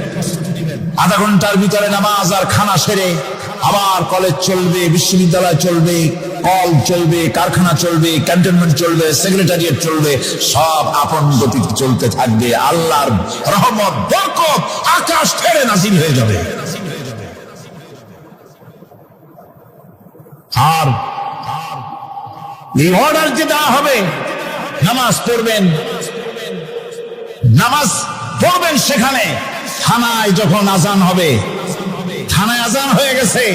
আধা ঘন্টার ভিতরে নামাজ আর খানা সেরে আবার কলেজ চলবে, বিশ্ববিদ্যালয় চলবে, কল চলবে, কারখানা চলবে, ক্যান্টনমেন্ট চলবে, সেক্রেটারিয়েট চলবে, সব আপন গতিতে চলতে থাকবে। আল্লাহর রহমত বরকত আকাশ থেকে নাযিল হয়ে যাবে। আর এই অর্ডার যে দেওয়া হবে, নামাজ পড়বেন, নামাজ পড়বেন সেখানে। থানায় যখন আজান হবে, থানায় আজান হয়ে গেছে,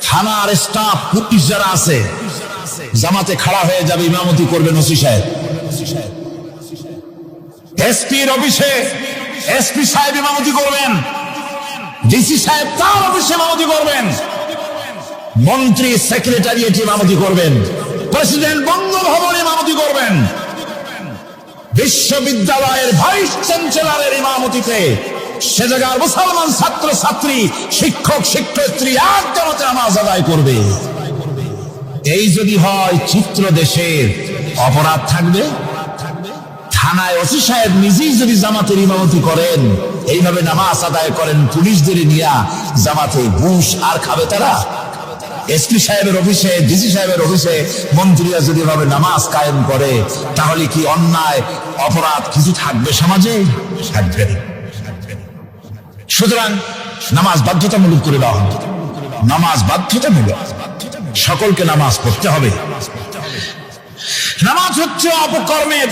থানার স্টাফ পুলিশ যারা আছে জামাতে খাড়া হয়ে যাবে, ইমামতি করবেন ওসি সাহেব। এসপির অফিসে এসপি সাহেব ইমামতি করবেন, ডিসি সাহেব তার অফিসে ইমামতি করবেন, মন্ত্রী সেক্রেটারিয়েট ইমামতি করবেন, প্রেসিডেন্ট বঙ্গভবনে ইমামতি করবেন, বিশ্ববিদ্যালয়ের ভাইস চ্যান্সেলরের ইমামতিতে সে জায়গার মুসলমান ছাত্র ছাত্রী, শিক্ষক শিক্ষয়িত্রী এক জামাতে নামাজ আদায় করবে। এই যদি হয় চিত্র দেশের, অপরাধ থাকবে? থানায় ওসি সাহেব নিজেই যদি জামাতের ইমামতি করেন, এইভাবে নামাজ আদায় করেন পুলিশদের নিয়া, জামাতে ঘুষ আর খাবে তারা? এসপি সাহেবের অফিসে, ডিসি সাহেবের অফিসে মন্ত্রীরা যদি ভাবে নামাজ কায়েম করে, তাহলে কি অন্যায় অপরাধ কিছু থাকবে সমাজে? থাকবে না। সুতরাং নামাজ বাধ্যতামূলক করে দেওয়া হবে। নামাজ বাধ্যতামূলক, সকলকে নামাজ পড়তে হবে। নামাজ হচ্ছে অপকর্মের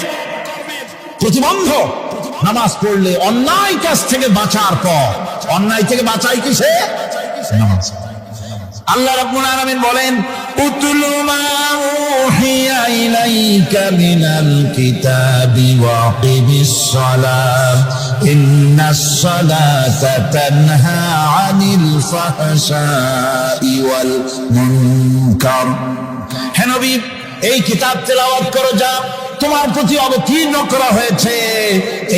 প্রতিবন্ধক। নামাজ পড়লে অন্যায় কাজ থেকে বাঁচার পর, অন্যায় থেকে বাঁচাই কিসে? নামাজ। আল্লাহ রাব্বুল আলামিন বলেন, উতলু মা উহিয়া ইলাইকা মিনাল কিতাবি ওয়া আকিমিস সালাত ইন্নাস সালাতা তানহা আনিল ফাহশাই ওয়াল মুনকার। হে নবী, এই কিতাব তেলাওয়াত করো, যা তোমার প্রতি অবতীর্ণ করা হয়েছে,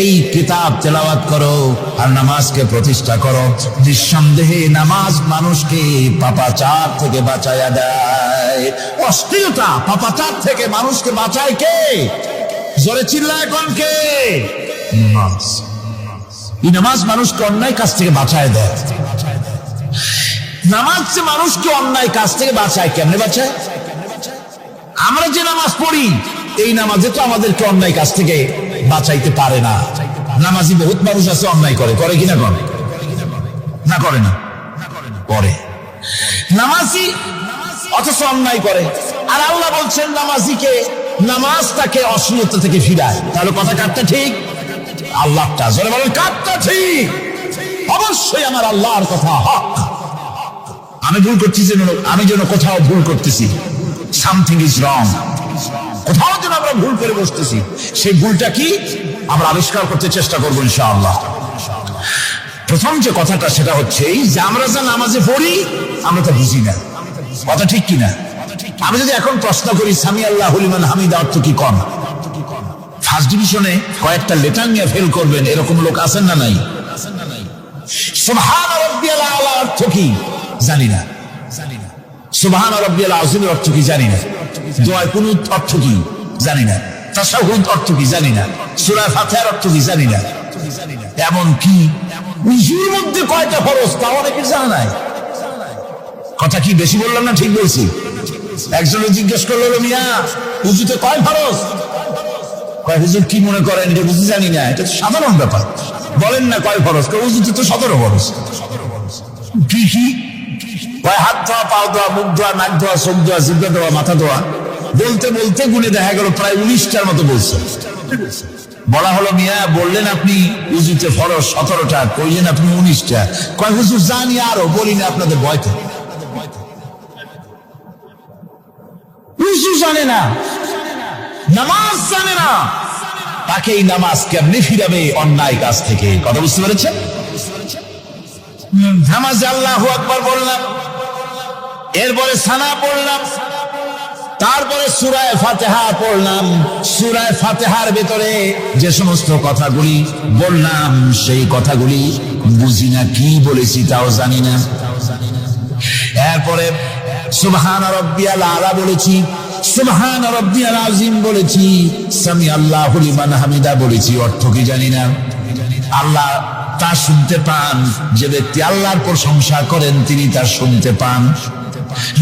এই কিতাব তেলাওয়াত করো আর নামাজকে প্রতিষ্ঠা করো। নিঃসন্দেহে নামাজ মানুষকে পাপাচার থেকে বাঁচায়া দেয়। অশ্লীলতা, পাপাচার থেকে মানুষকে বাঁচায় কে? জোরে চিল্লায় কোন কে? নামাজ। এই নামাজ মানুষকে অন্যায় কাজ থেকে বাঁচায় দেয়। নামাজ যে মানুষকে অন্যায় কাজ থেকে বাঁচায়, কেমনে বাঁচায়? আমরা যে নামাজ পড়ি, এই নামাজে তো আমাদেরকে অন্যায় কাজ থেকে বাঁচাইতে পারে না। নামাজি বহুত মানুষ আছে অন্যায় করে, করে কিনা? করে না? করে না? করে। নামাজি অথচ অন্যায় করে। আর আল্লাহ বলছেন নামাজিকে, নামাজ তাকে অশ্লীলতা থেকে ফিরায়। তাহলে কথা কাটটা ঠিক? আল্লাহটা জোরে বলেন, কাটটা ঠিক? অবশ্যই আমার আল্লাহর কথা হক। আমি ভুল করছি, আমি যেন কোথাও ভুল করতেছি, সামথিং ইজ রং, কোথাও যেন আমরা ভুল করে বসতেছি, সেই ভুলটা কি আমরা আবিষ্কার করতে চেষ্টা করবো ইনশাআল্লাহ। প্রথম যে কথাটা সেটা হচ্ছে এই যে আমরা যা নামাজে পড়ি আমরা তা বুঝি না। কথা ঠিক কিনা? আমি যদি এখন প্রশ্ন করি সামি আল্লাহু লিমান হামিদা অর্থ কি, কম ফার্স্ট ডিভিশনে কয়েকটা লেটার নিয়ে ফেল করবেন, এরকম লোক আছেন না নাই? সুবহান রাব্বিয়াল আলা অর্থ কি জানি না, সুবহান রাব্বিয়াল আযীমের অর্থ কি জানি না, দোয়া কুনুত অর্থ কি জানি না, তাশাহুদ অর্থ কি জানি না, সূরা ফাতিহার অর্থ কি জানি না। এমন কি উযুর মধ্যে কয়টা ফরজ তা অনেকে জানা নাই। কথা কি বেশি বললাম না ঠিক বলছি? একজনে জিজ্ঞেস করলো, মিয়া উযুতে কয় ফরজ? কয় হুজুর কি মনে করেন এটা বুঝি জানি না, এটা তো সাধারণ ব্যাপার, বলেন না কয় ফরজ? উযুতে তো 17 ফরজ। কি কি? কয় হাত ধোয়া, পাও ধোয়া, মুখ ধোয়া, নাক ধোয়া, চোখ ধোয়া, জিহ্বা ধোয়া, মাথা ধোয়া। বলতে বলতে গুণে দেখা গেল প্রায় 19টার মতো বলছে। বলা হলো, মিয়া বললেন আপনি উযুতে ফরজ 17টা, কইলেন আপনি 19টা। কয় হুজুর জানি, আরো বলি না আপনাদের ভয়তে। উযু জানে না, নামাজ জানে না, তাকে এই নামাজ কেমনে ফিরাবে অন্যায় কাজ থেকে? কথা বুঝতে পেরেছেন? নামাজে আল্লাহু আকবার বললাম, এরপরে সানা পড়লাম, তারপরে সূরা ফাতিহা পড়লাম। সূরা ফাতিহার ভিতরে যে সমস্ত কথাগুলি বললাম সেই কথাগুলি বুঝি না, কি বলেছি তাও জানি না। এরপরে সুবহান রাব্বিয়াল আলা বলেছি, সুবহান রাব্বিয়াল আযীম বলেছি, সামি আল্লাহু লিমান হামিদা বলেছি, অর্থ কি জানি না। আল্লাহ তা শুনতে পান, যে ব্যক্তি আল্লাহর প্রশংসা করেন তিনি তা শুনতে পান।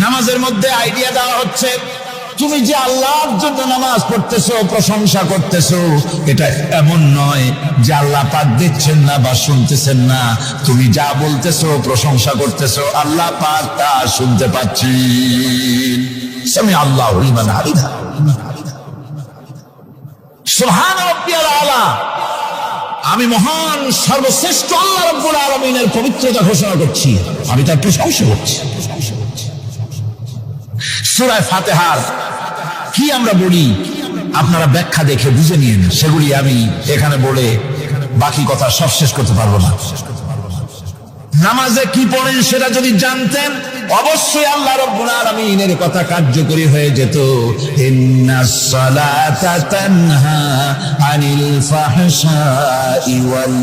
নামাজের মধ্যে আইডিয়া দেওয়া হচ্ছে, তুমি যে আল্লাহর জন্য নামাজ পড়তেছো, প্রশংসা করতেছো, এটা এমন নয় যে আল্লাহ পাক দেখছেন না বা শুনতেছেন না। তুমি যা বলতেছো, প্রশংসা করতেছো, আল্লাহ পাক তা শুনতে পাচ্ছেন। সামি আল্লাহু লিমান হামিদা, সুবহান রাব্বিয়াল আলা। আমি মহান সর্বশ্রেষ্ঠ আল্লাহ রাব্বুল আলামিনের পবিত্রতা ঘোষণা করছি, আমি তার প্রশংসা করছি। সূরা ফাতিহার কি আমরা বলি আপনারা ব্যাখ্যা দেখে বুঝে নিন, সেগুলি আমি এখানে বলে বাকি কথা সব শেষ করতে পারবো না। নামাজে কি পড়েন সেটা যদি জানতেন, অবশ্যই আল্লাহ রাব্বুল আলামিনের কথা কার্যকরী হয়ে যেত। ইন্নাস সালাতা তানহা আনিল ফাহশাই ওয়াল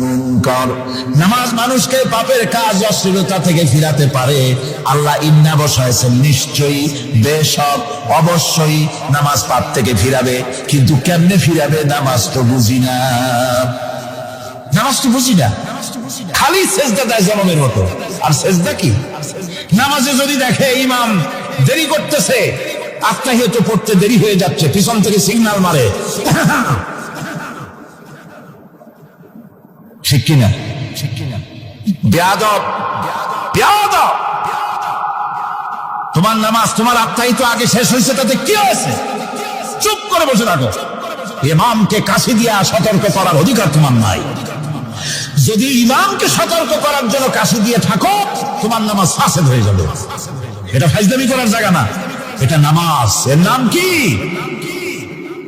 মুনকার। নামাজ মানুষকে পাপের কাজ, অশ্লীলতা থেকে ফিরাতে পারে। আল্লাহ ইন্না বসাইছেন, নিশ্চয়ই, বেশক, অবশ্যই নামাজ পাপ থেকে ফিরাবে। কিন্তু কেমনে ফিরাবে নামাজ তো বুঝি না, নামাজ তো বুঝি না। খালি সেজদা দেয় জনমের মতো। আর সেজদা কি? নামাজে যদি দেখে ইমাম দেরি করতেছে, আত্মাহিয়াত পড়তে দেরি হয়ে যাচ্ছে, পিছন থেকে সিগন্যাল মারে, ঠিক কিনা? বেয়াদব, বেয়াদব। তোমার নামাজ, তোমার আত্মাহিত আগে শেষ হয়েছে, তাতে কি হয়েছে? চুপ করে বসে থাকো। ইমামকে কাশি দিয়া সতর্ক করার অধিকার তোমার নাই। যদি ইমামকে সতর্ক করার জন্য কাশি দিয়ে থাকো, তোমার নামাজ ফাসেদ হয়ে যাবে। এটা ফাজলামি করার জায়গা না, এটা নামাজ। এর নাম কি?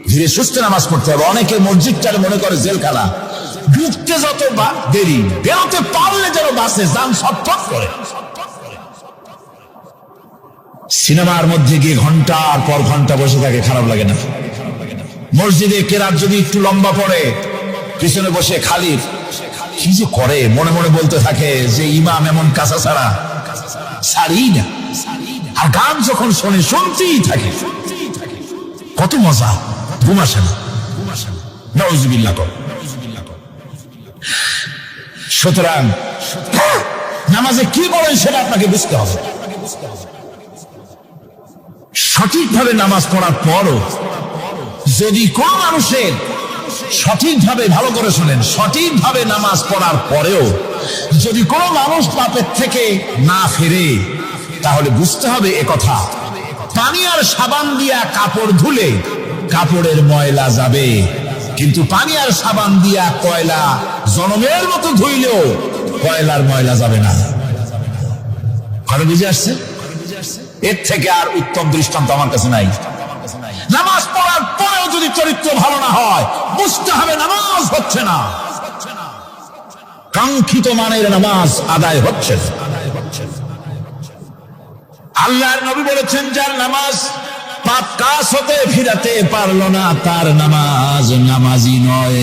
ধীরে সুস্থে নামাজ পড়তে হবে। অনেকে মসজিদটারে মনে করে জেলখানা, ঢুকতে যত দেরি, বেরোতে পারলে যেন বাসে যান ছটফট করে। সিনেমার মধ্যে গিয়ে ঘন্টার পর ঘন্টা বসে থাকে, খারাপ লাগে না? মসজিদে কেরাত যদি একটু লম্বা পড়ে, পিছনে বসে খালি কি যে করে, মনে মনে বলতে থাকে যে ইমাম এমন কাঁচা ছাড়া ছাড়ি না। আর গান যখন শোনে, শুনতেই থাকে, কত মজা, ঘুম আসে না। নাউজুবিল্লাহ কর। সুতরাং নামাজে কি বলেন সেটা আপনাকে বুঝতে হবে। সঠিকভাবে নামাজ পড়ার পরও যদি কোন মানুষের সঠিকভাবে, ভালো করে শুনেন, সঠিকভাবে নামাজ পড়ার পরেও যদি কোনো মানুষ পাপের থেকে না ফিরে, তাহলে বুঝতে হবে এ কথা, পানি আর সাবান দিয়া কাপড় ধুলে কাপড়ের ময়লা যাবে, কিন্তু পানি আর সাবান দিয়া কয়লা জনমের মতো ধুইলেও কয়লার ময়লা যাবে না। কথা বুঝে আসছে? এর থেকে আর উত্তম দৃষ্টান্ত আমার কাছে নাই। নামাজ পড়ার পরেও যদি চরিত্র ভালো না হয়, বুঝতে হবে নামাজ হচ্ছে না, কাঙ্ক্ষিত মানের নামাজ আদায় হচ্ছে না। আল্লাহর নবী বলেছেন, যার নামাজ পাপ কাজ হতে ফিরাতে পারলো না, তার নামাজ নামাজি নয়।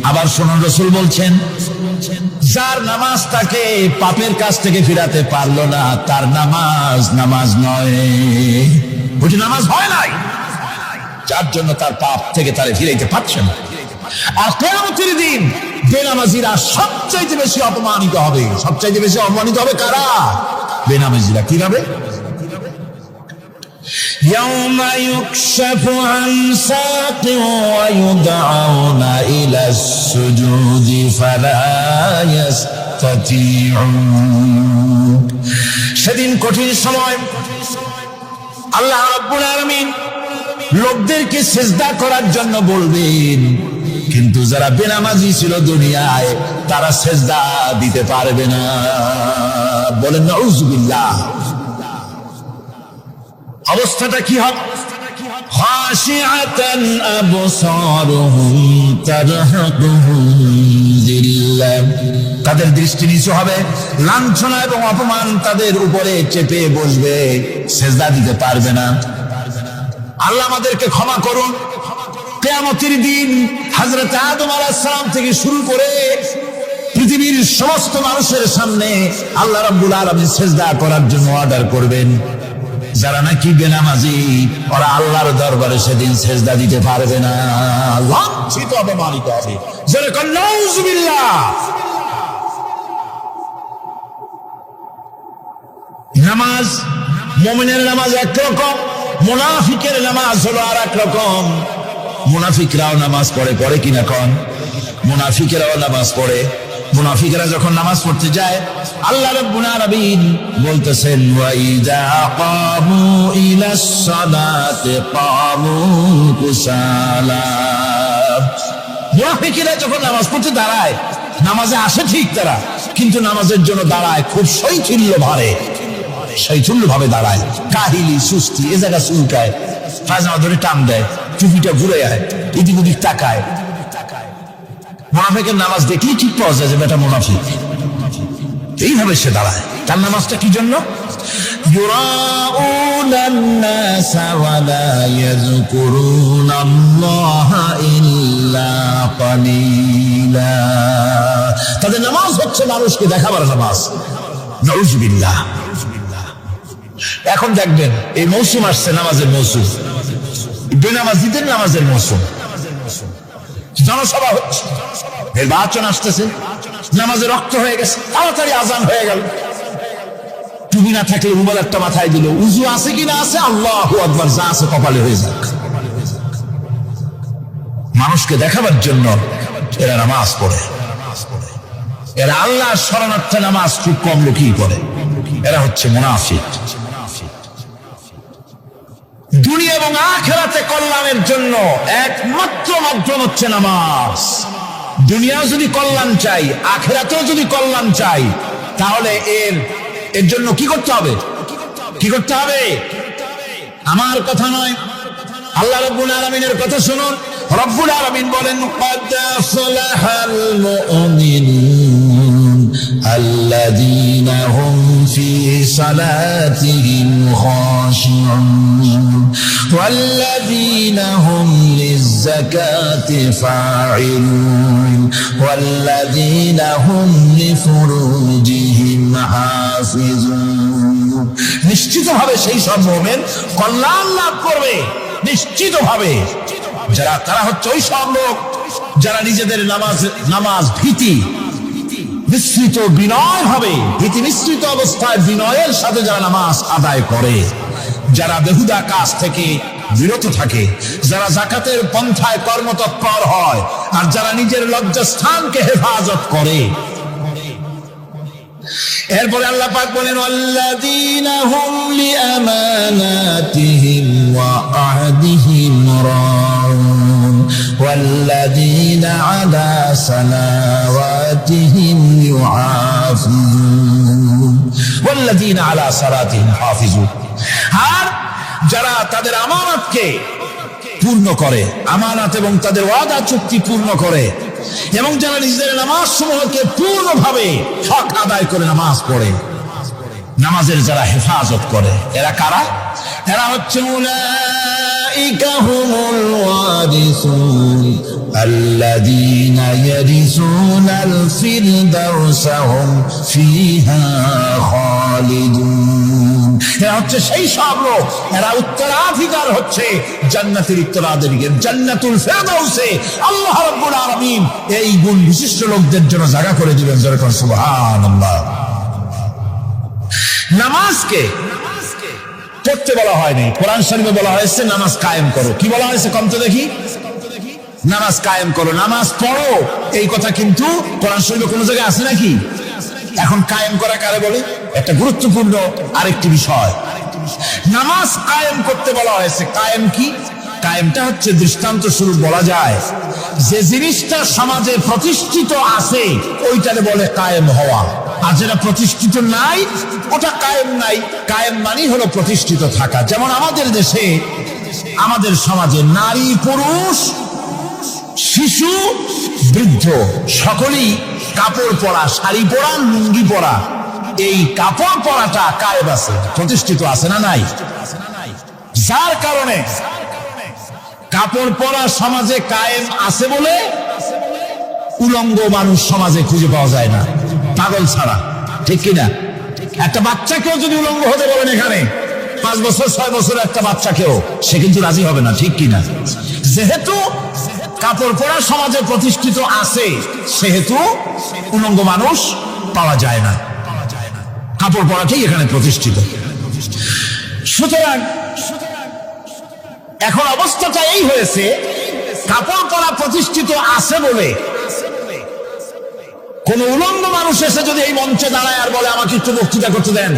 আবার শুনুন, রাসূল বলছেন, যার নামাজ তাকে পাপের কাজ থেকে ফিরাতে পারলো না, তার নামাজ নামাজ নয়। বুঝি নামাজ হয় নাই, যার জন্য তার পাপ থেকে তারে ফিরাইতে পারছে না। আর কিয়ামতের দিন বেনামাজিরা সবচাইতে বেশি অপমানিত হবে। সবচাইতে বেশি অপমানিত হবে কারা? বেনামাজিরা। কিভাবে? يوم يكشف عن ساق ويدعون إلى السجود فلا يستطيعون। সেদিন কঠিন সময় আল্লাহ রাব্বুল আলামিন লোকদেরকে সিজদা করার জন্য বলবেন, কিন্তু যারা বেনামাজি ছিল দুনিয়ায়, তারা সিজদা দিতে পারবে না। বলেন নাউজুবিল্লাহ। অবস্থাটা কি হবে? খাশিআতান আবসারুহুম তারহাকুহুম যিল্লাহ। তাদের দৃষ্টি নিচু হবে, লাঞ্ছনা এবং অপমান তাদের উপরে চেপে বসবে, সিজদা দিতে পারবে না। আল্লাহ আমাদেরকে ক্ষমা করুন। কিয়ামতের দিন হযরত আদম আলাইহিস সালাম থেকে শুরু করে পৃথিবীর সমস্ত মানুষের সামনে আল্লাহ রাব্বুল আলামিন সিজদা করার জন্য অর্ডার করবেন যারা নাকি বেনামাজি ওরা আল্লাহর দরবারে সেদিন সেজদা দিতে পারবে না, লাঞ্ছিত অপমানিত হবে। যেরকম নাউজুবিল্লাহ। নামাজ, মুমিনের নামাজ একরকম, মুনাফিকের নামাজ হলো আর এক রকম। মুনাফিকরাও নামাজ পড়ে, পড়ে কিনা কোন? মুনাফিকেরাও নামাজ পড়ে। মুনাফিকরা যখন নামাজ পড়তে যায় আল্লাহ রাব্বুল আলামিন বলতেছেন ওয়া ইযা কামু ইলাস সালাতি কামু কুসালা। মুনাফিকরা যখন নামাজ পড়তে দাঁড়ায়, নামাজে আসে ঠিক তারা, কিন্তু নামাজের জন্য দাঁড়ায় খুব শৈথিল্য ভাবে, শৈথিল্য ভাবে দাঁড়ায়, কাহিলি সুস্তি, এ জায়গা চুলকায়, পায়জামা ধরে টান দেয়, টুপিটা ঘুরে আয়, এদিক ওদিক তাকায়। মুনাফিকের নামাজ দেখলেই ঠিক পাওয়া যায় যে বেটা মুনাফিক। এইভাবে সে দাঁড়ায়। তার নামাজটা কি জন্য? ইউরাউনান নাসা ওয়া লা ইয়াযকুরুনাল্লাহা ইল্লা কালিলা। তাদের নামাজ হচ্ছে মানুষকে দেখাবার নামাজ। নাউজুবিল্লাহ। এখন দেখবেন এই মৌসুম আসছে, নামাজের মৌসুম, বেনামাজিদের নামাজের মৌসুম। জনসভা হচ্ছে, নির্বাচন আসতেছে, নামাজে রক্ত হয়ে গেছে, তাড়াতাড়ি আজান হয়ে গেল। টুপি না থাকলে রুমাল একটা মাথায় দিল, উজু আছে কি না আছে, আল্লাহু আকবার, যা আছে কপালে হয়ে যাক। মানুষকে দেখাবার জন্য এরা নামাজ পড়ে। এরা আল্লাহর শরণার্থে নামাজ খুব কম লোকই পড়ে। এরা হচ্ছে মুনাফিক। দুনিয়া এবং আখিরাতে কল্যাণের জন্য একমাত্র মাধ্যম হচ্ছে নামাজ। দুনিয়াও যদি কল্যাণ চাই, আখিরাতেও যদি কল্যাণ চাই, তাহলে এর জন্য কি করতে হবে? কি করতে হবে? আমার কথা নয়, আল্লাহ রাব্বুল আলামিনের কথা শুনুন। রব্বুল আলামিন বলেন ক্বাদ আফলাহাল মুমিনুন আল্লাযীনা হুম ফি সালাতিহিম খাশিউন ওয়াল্লাযীনা হুম লিয-যাকাতি ফাঈলুন ওয়াল্লাযীনা হুম লিফুরুজিহিম হাফিজুন। নিশ্চিতভাবে সেই সব মুমিন কল্যাণ লাভ করবে, নিশ্চিতভাবে। তারা হচ্ছে ওই সব লোক যারা নিজেদের নামাজ ভীতি মিশ্রিত বিনয় হবে, ভীতি মিশ্রিত অবস্থায় বিনয়ের সাথে যারা নামাজ আদায় করে, যারা বেহুদা কাজ থেকে বিরত থাকে, যারা যাকাতের পন্থায় কর্মতৎপর হয়, আর যারা নিজের লজ্জাস্থানকে হেফাজত করে। এরপরে আল্লাহ পাক বলেন আল্লাযীনা হুম লিআমানাতিহিম ওয়া আহদিহিম রাউন ওয়াল্লাযীনা আলা সালাওয়াতিহিম ইউহাফিজুন ওয়াল্লাযীনা আলা সালাতিহিম হাফিজুন। আর যারা তাদের আমানতকে পূর্ণ করে, আমানত এবং তাদের ওয়াদা চুক্তি পূর্ণ করে, এবং যারা নিজেদের নামাজ সমূহকে পূর্ণভাবে হক আদায় করে নামাজ পড়ে, নামাজের যারা হেফাজত করে, এরা কারা? এরা হচ্ছে উলাইকা হুমুল ওয়ারিসুন আল্লাযীনা ইয়ারিসুনাল ফিরদাউসা হুম ফিহা খালিদুন। এরা হচ্ছে সেই সব লোক, এরা উত্তরাধিকার হচ্ছে জান্নাতের উত্তরাধিকার, জান্নাতুল ফিরদাউসে আল্লাহ রাব্বুল আলামিন এই গুণ বিশিষ্ট লোকদের জন্য জায়গা করে দিবেন। যেরকম সুবহানাল্লাহ। নামাজকে পড়তে বলা হয়নি, কোরআন শরীফে বলা হয়েছে নামাজ কায়েম করো। কি বলা হয়েছে কম তো দেখি? নামাজ কায়েম করো, নামাজ পড়ো। এই কথা কিন্তু কোরআন শরীফে কোন জায়গায় আছে নাকি? এখন কায়েম করা কারে বলে? একটা গুরুত্বপূর্ণ আরেকটি বিষয়, নামাজ কায়েম করতে বলা হয়েছে। কায়েম কি? কায়েমটা হচ্ছে দৃষ্টান্ত স্বরূপ বলা যায় যে জিনিসটা সমাজে প্রতিষ্ঠিত আছে ওইটারে বলে কায়েম হওয়া, আর যেটা প্রতিষ্ঠিত নাই ওটা কায়েম নাই। কায়েম মানে হলো প্রতিষ্ঠিত থাকা। যেমন আমাদের দেশে, আমাদের সমাজে নারী পুরুষ শিশু বৃদ্ধ সকলেই কাপড় পরা, শাড়ি পরা, লুঙ্গি পরা, এই কাপড় পরাটা কায়েম আছে, প্রতিষ্ঠিত আছে না নাই? যার কারণে কাপড় পরা সমাজে কায়েম আছে বলে উলঙ্গ মানুষ সমাজে খুঁজে পাওয়া যায় না, পাগল ছাড়া। ঠিক কিনা? একটা বাচ্চাকেও যদি উলঙ্গ হতে বলেন এখানে, 5 বছর 6 বছর একটা বাচ্চাকেও, সে কিন্তু রাজি হবে না, ঠিক কিনা? যেহেতু কাপড় পরা সমাজে প্রতিষ্ঠিত আছে, সেহেতু উলঙ্গ মানুষ পাওয়া যায় না, কাপড় পরাটাই এখানে প্রতিষ্ঠিত। সুতরাং এখন অবস্থাটা এই হয়েছে, কাপড় পরা প্রতিষ্ঠিত আছে বলে কোন উলঙ্গ মানুষ এসে যদি এই মঞ্চে দাঁড়ায় আর বলে আমাকে একটু বক্তৃতা করতে দেন,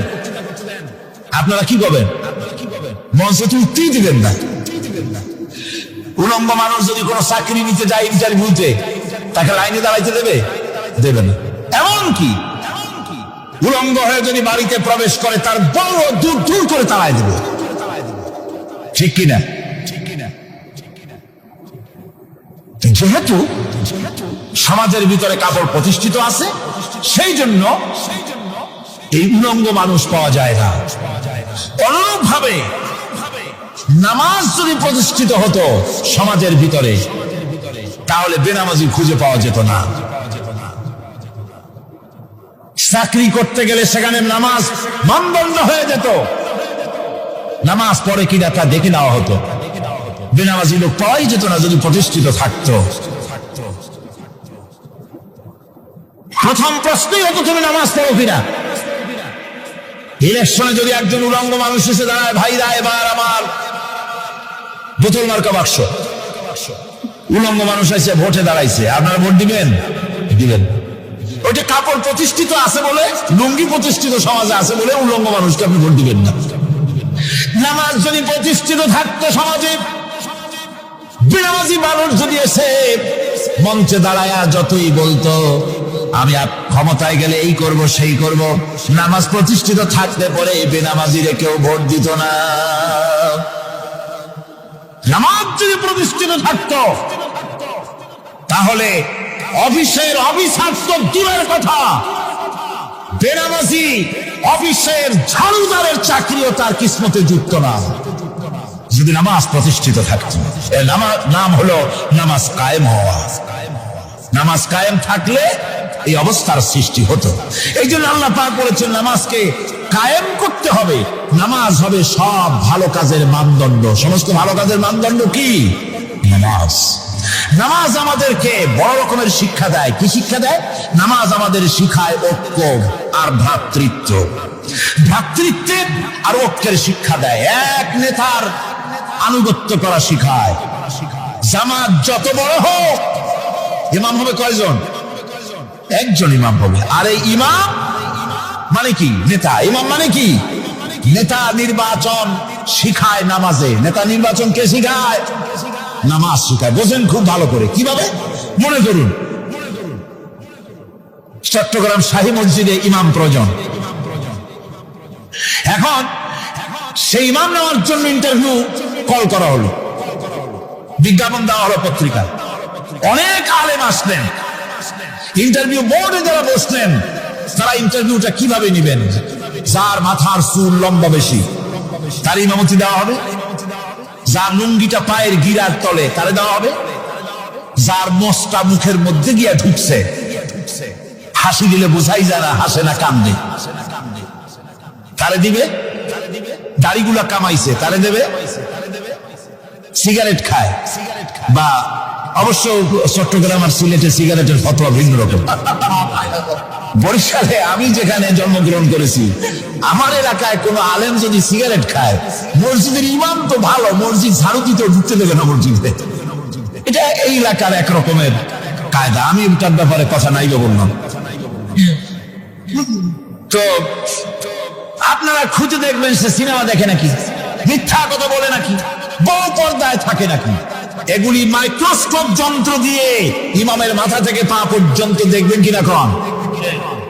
আপনারা কি করবেন? মঞ্চে তো উঠতেই দিবেন না। উলঙ্গ মানুষ যদি কোনো চাকরি নিতে যায় ইন্টারভিউতে, তাকে লাইনে দাঁড়াইতে দেবে না। এমনকি উলঙ্গ হয়ে যদি বাড়িতে প্রবেশ করে, তার বড় দূর দূর করে তাড়াই দেবে, ঠিক কিনা? যেহেতু সমাজের ভিতরে কাপড় প্রতিষ্ঠিত আছে, সেই জন্য এই উলঙ্গ মানুষ পাওয়া যায় না। অনুরূপভাবে নামাজ যদি প্রতিষ্ঠিত হতো সমাজের ভিতরে, তাহলে বেনামাজি খুঁজে পাওয়া যেত না। চাকরি করতে গেলে সেখানে নামাজ মানদণ্ড হয়ে যেত, নামাজ পড়ে কিনা তা দেখে নেওয়া হতো। বেনামাজি লোক পাওয়াই যেত না যদি প্রতিষ্ঠিত থাকতো। প্রথম প্রশ্নই হতো তুমি নামাজ পড়ো কিনা। ইলেকশনে যদি একজন উলঙ্গ মানুষ এসে দাঁড়ায়, ভাইরা এবার আমার বোতল মার্কা বাক্স, উলঙ্গ মানুষ এসে ভোটে দাঁড়াইছে, আপনারা ভোট দিবেন? ওইটা কাপড় প্রতিষ্ঠিত আছে বলে, লুঙ্গি প্রতিষ্ঠিত সমাজে আছে বলে উলঙ্গ মানুষকে আপনি ভোট দিবেন না। নামাজ যদি প্রতিষ্ঠিত থাকতো সমাজে, বেনামাজি মানুষ যদি এসে মঞ্চে দাঁড়ায় যতই বলতো আমি ক্ষমতায় গেলে এই করব সেই করব, নামাজ প্রতিষ্ঠিত থাকতে পরে বেনামাজিরে কেউ ভোট দিত না। নামাজ যদি প্রতিষ্ঠিত থাকতো, তাহলে অফিসের অফিসার তো দূরের কথা, বেনামাজি অফিসের ঝাড়ুদারের চাকরিও তার কিসমতে যুক্ত না, যদি নামাজ প্রতিষ্ঠিত থাকতো। এর নাম হলো নামাজ কায়েম হওয়া। নামাজ কায়েম থাকলে এই অবস্থার সৃষ্টি হতো। এই জন্য আল্লাহ পাক বলেছেন নামাজকে কায়েম করতে হবে। নামাজ হবে সব ভালো কাজের মানদণ্ড। সমস্ত ভালো কাজের মানদণ্ড কি? নামাজ। নামাজ আমাদেরকে বড় রকমের শিক্ষা দেয়। কি শিক্ষা দেয়? নামাজ আমাদের শিখায় ঐক্য আর ভ্রাতৃত্ব। ভ্রাতৃত্বের আর ঐক্যের শিক্ষা দেয়। এক নেতার আনুগত্য করা শিখায়। জামাত যত বড় হোক, ইমাম হবে কয়জন? একজন ইমাম হবে। আর এই ইমাম মানে কি? নেতা। ইমাম মানে কি? নেতা নির্বাচন শিখায় নামাজে। নেতা নির্বাচন কে শিখায়? নামাজ শিখায়। বোঝেন খুব ভালো করে। কিভাবে? মনে করুন চট্টগ্রাম শাহী মসজিদে ইমাম প্রয়োজন। এখন সেই ইমাম নেওয়ার জন্য ইন্টারভিউ কল করা হলো, বিজ্ঞাপন দেওয়া হলো পত্রিকায়। অনেক আলেম আসলেন, ইন্টারভিউ বোর্ডে যারা বসলেন তারা ইন্টারভিউটা কিভাবে নিবেন? যার মাথার চুল লম্বা বেশি তার ইমামতি দেওয়া হবে, যার লুঙ্গিটা পায়ের গিরার তলে তারে দেওয়া হবে, যার মোষটা মুখের মধ্যে গিয়া ঢুকছে, হাসি দিলে বোঝাই যায় না হাসে না কান্দে, তারে দিবে। দাড়িগুলা কামাইছে তারে দেবে। সিগারেট খায় বা অবশ্য চট্টগ্রাম আর সিলেটে সিগারেটের ফতোয়া ভিন্ন রকম। বরিশালে আমি যেখানে জন্মগ্রহণ করেছি, আমার এলাকায় কোন আলেম যদি সিগারেট খায়, মসজিদের ইমাম তো ভালো, মসজিদ ঝাড়ু দিতে ঢুকতে দেবে না মসজিদে। এটা এই এলাকার এক রকমের কায়দা। আমি এটার ব্যাপারে কথা নাই বললাম। তো আপনারা খুঁজে দেখবেন সে সিনেমা দেখে নাকি, মিথ্যা কথা বলে নাকি, বড় পর্দায় থাকে নাকি। এগুলি মাইক্রোস্কোপ যন্ত্র দিয়ে ইমামের মাথা থেকে পা পর্যন্ত দেখবেন কিনা কন?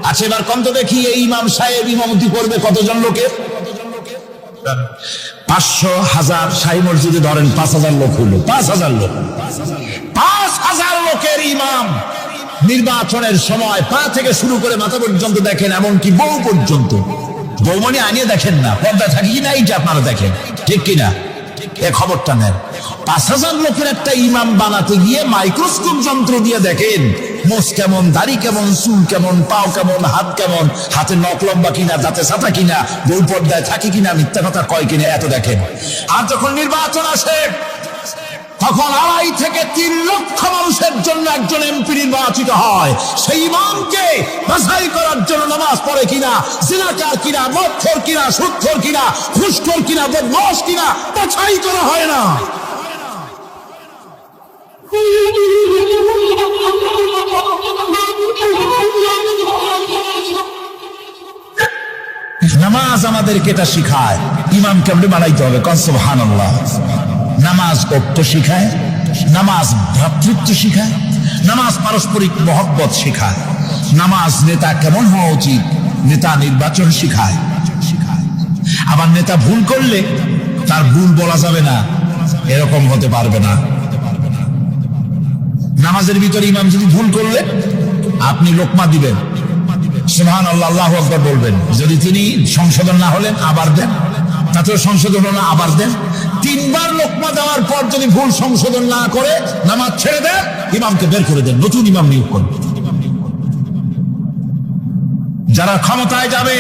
আচ্ছা এবার কম তো দেখি, এই ইমাম সাহেব ইমামতি করবে কতজন লোকের? 500, 1000। শাহী মসজিদে ধরেন 5000 লোক হইল। 5000 লোক, 5000 লোকের ইমাম নির্বাচনের সময় পা থেকে শুরু করে মাথা পর্যন্ত দেখেন, এমনকি বউ পর্যন্ত। বৌমনি আনিয়ে দেখেন না, পর্দায় থাকি কিনা এইটা আপনারা দেখেন, ঠিক কিনা? এ খবরটা নেন। 5,000 লোকের একটা ইমাম বানাতে গিয়ে মাইক্রোস্কোপ যন্ত্র দিয়ে দেখেন মোষ কেমন, দাড়ি কেমন, চুল কেমন, পাও কেমন, হাত কেমন, হাতে নখ লম্বা কিনা, দাঁতে ছাতা কিনা, বই পর্দায় থাকে কিনা, মিথ্যা কথা কয় কিনা, এত দেখেন। আর যখন নির্বাচন আসে তখন 2.5 থেকে 3 লক্ষ মানুষের জন্য একজন এমপি নির্বাচিত হয়। সেই ইমামকে বাছাই করার জন্য নামাজ পড়ে কিনা, জিনাকার কিনা, মদখোর কিনা, সুদখোর কিনা, ঘুষখোর কিনা, বদমাশ কিনা বাছাই করা হয় না। নামাজ আমাদেরকে এটা শিখায়, ইমাম কেমনে বানাইতে হবে। কন সুবহানাল্লাহ। নামাজ ঐক্য শিখায়, নামাজ ভ্রাতৃত্ব শিখায়, নামাজ পারস্পরিক মহব্বত শিখায়, নামাজ নেতা কেমন হওয়া উচিত, নেতা নির্বাচন শিখায়। আবার নেতা ভুল করলে তার ভুল বলা যাবে না, এরকম হতে পারবে না। নামাজের ভিতরে ইমাম যদি ভুল করলে আপনি লোকমা দিবেন, সুবহানাল্লাহ, আল্লাহু আকবার বলবেন। যদি তিনি সংশোধন না হলেন আবার দেন, তাতেও সংশোধন হলো না আবার দেন। 3 বার লোকমা দেওয়ার পর যদি ভুল সংশোধন না করে নামাজ ছেড়ে দেন, ইমামকে বের করে দেন, নতুন ইমাম নিয়োগ করুন। যারা ক্ষমতায় যাবে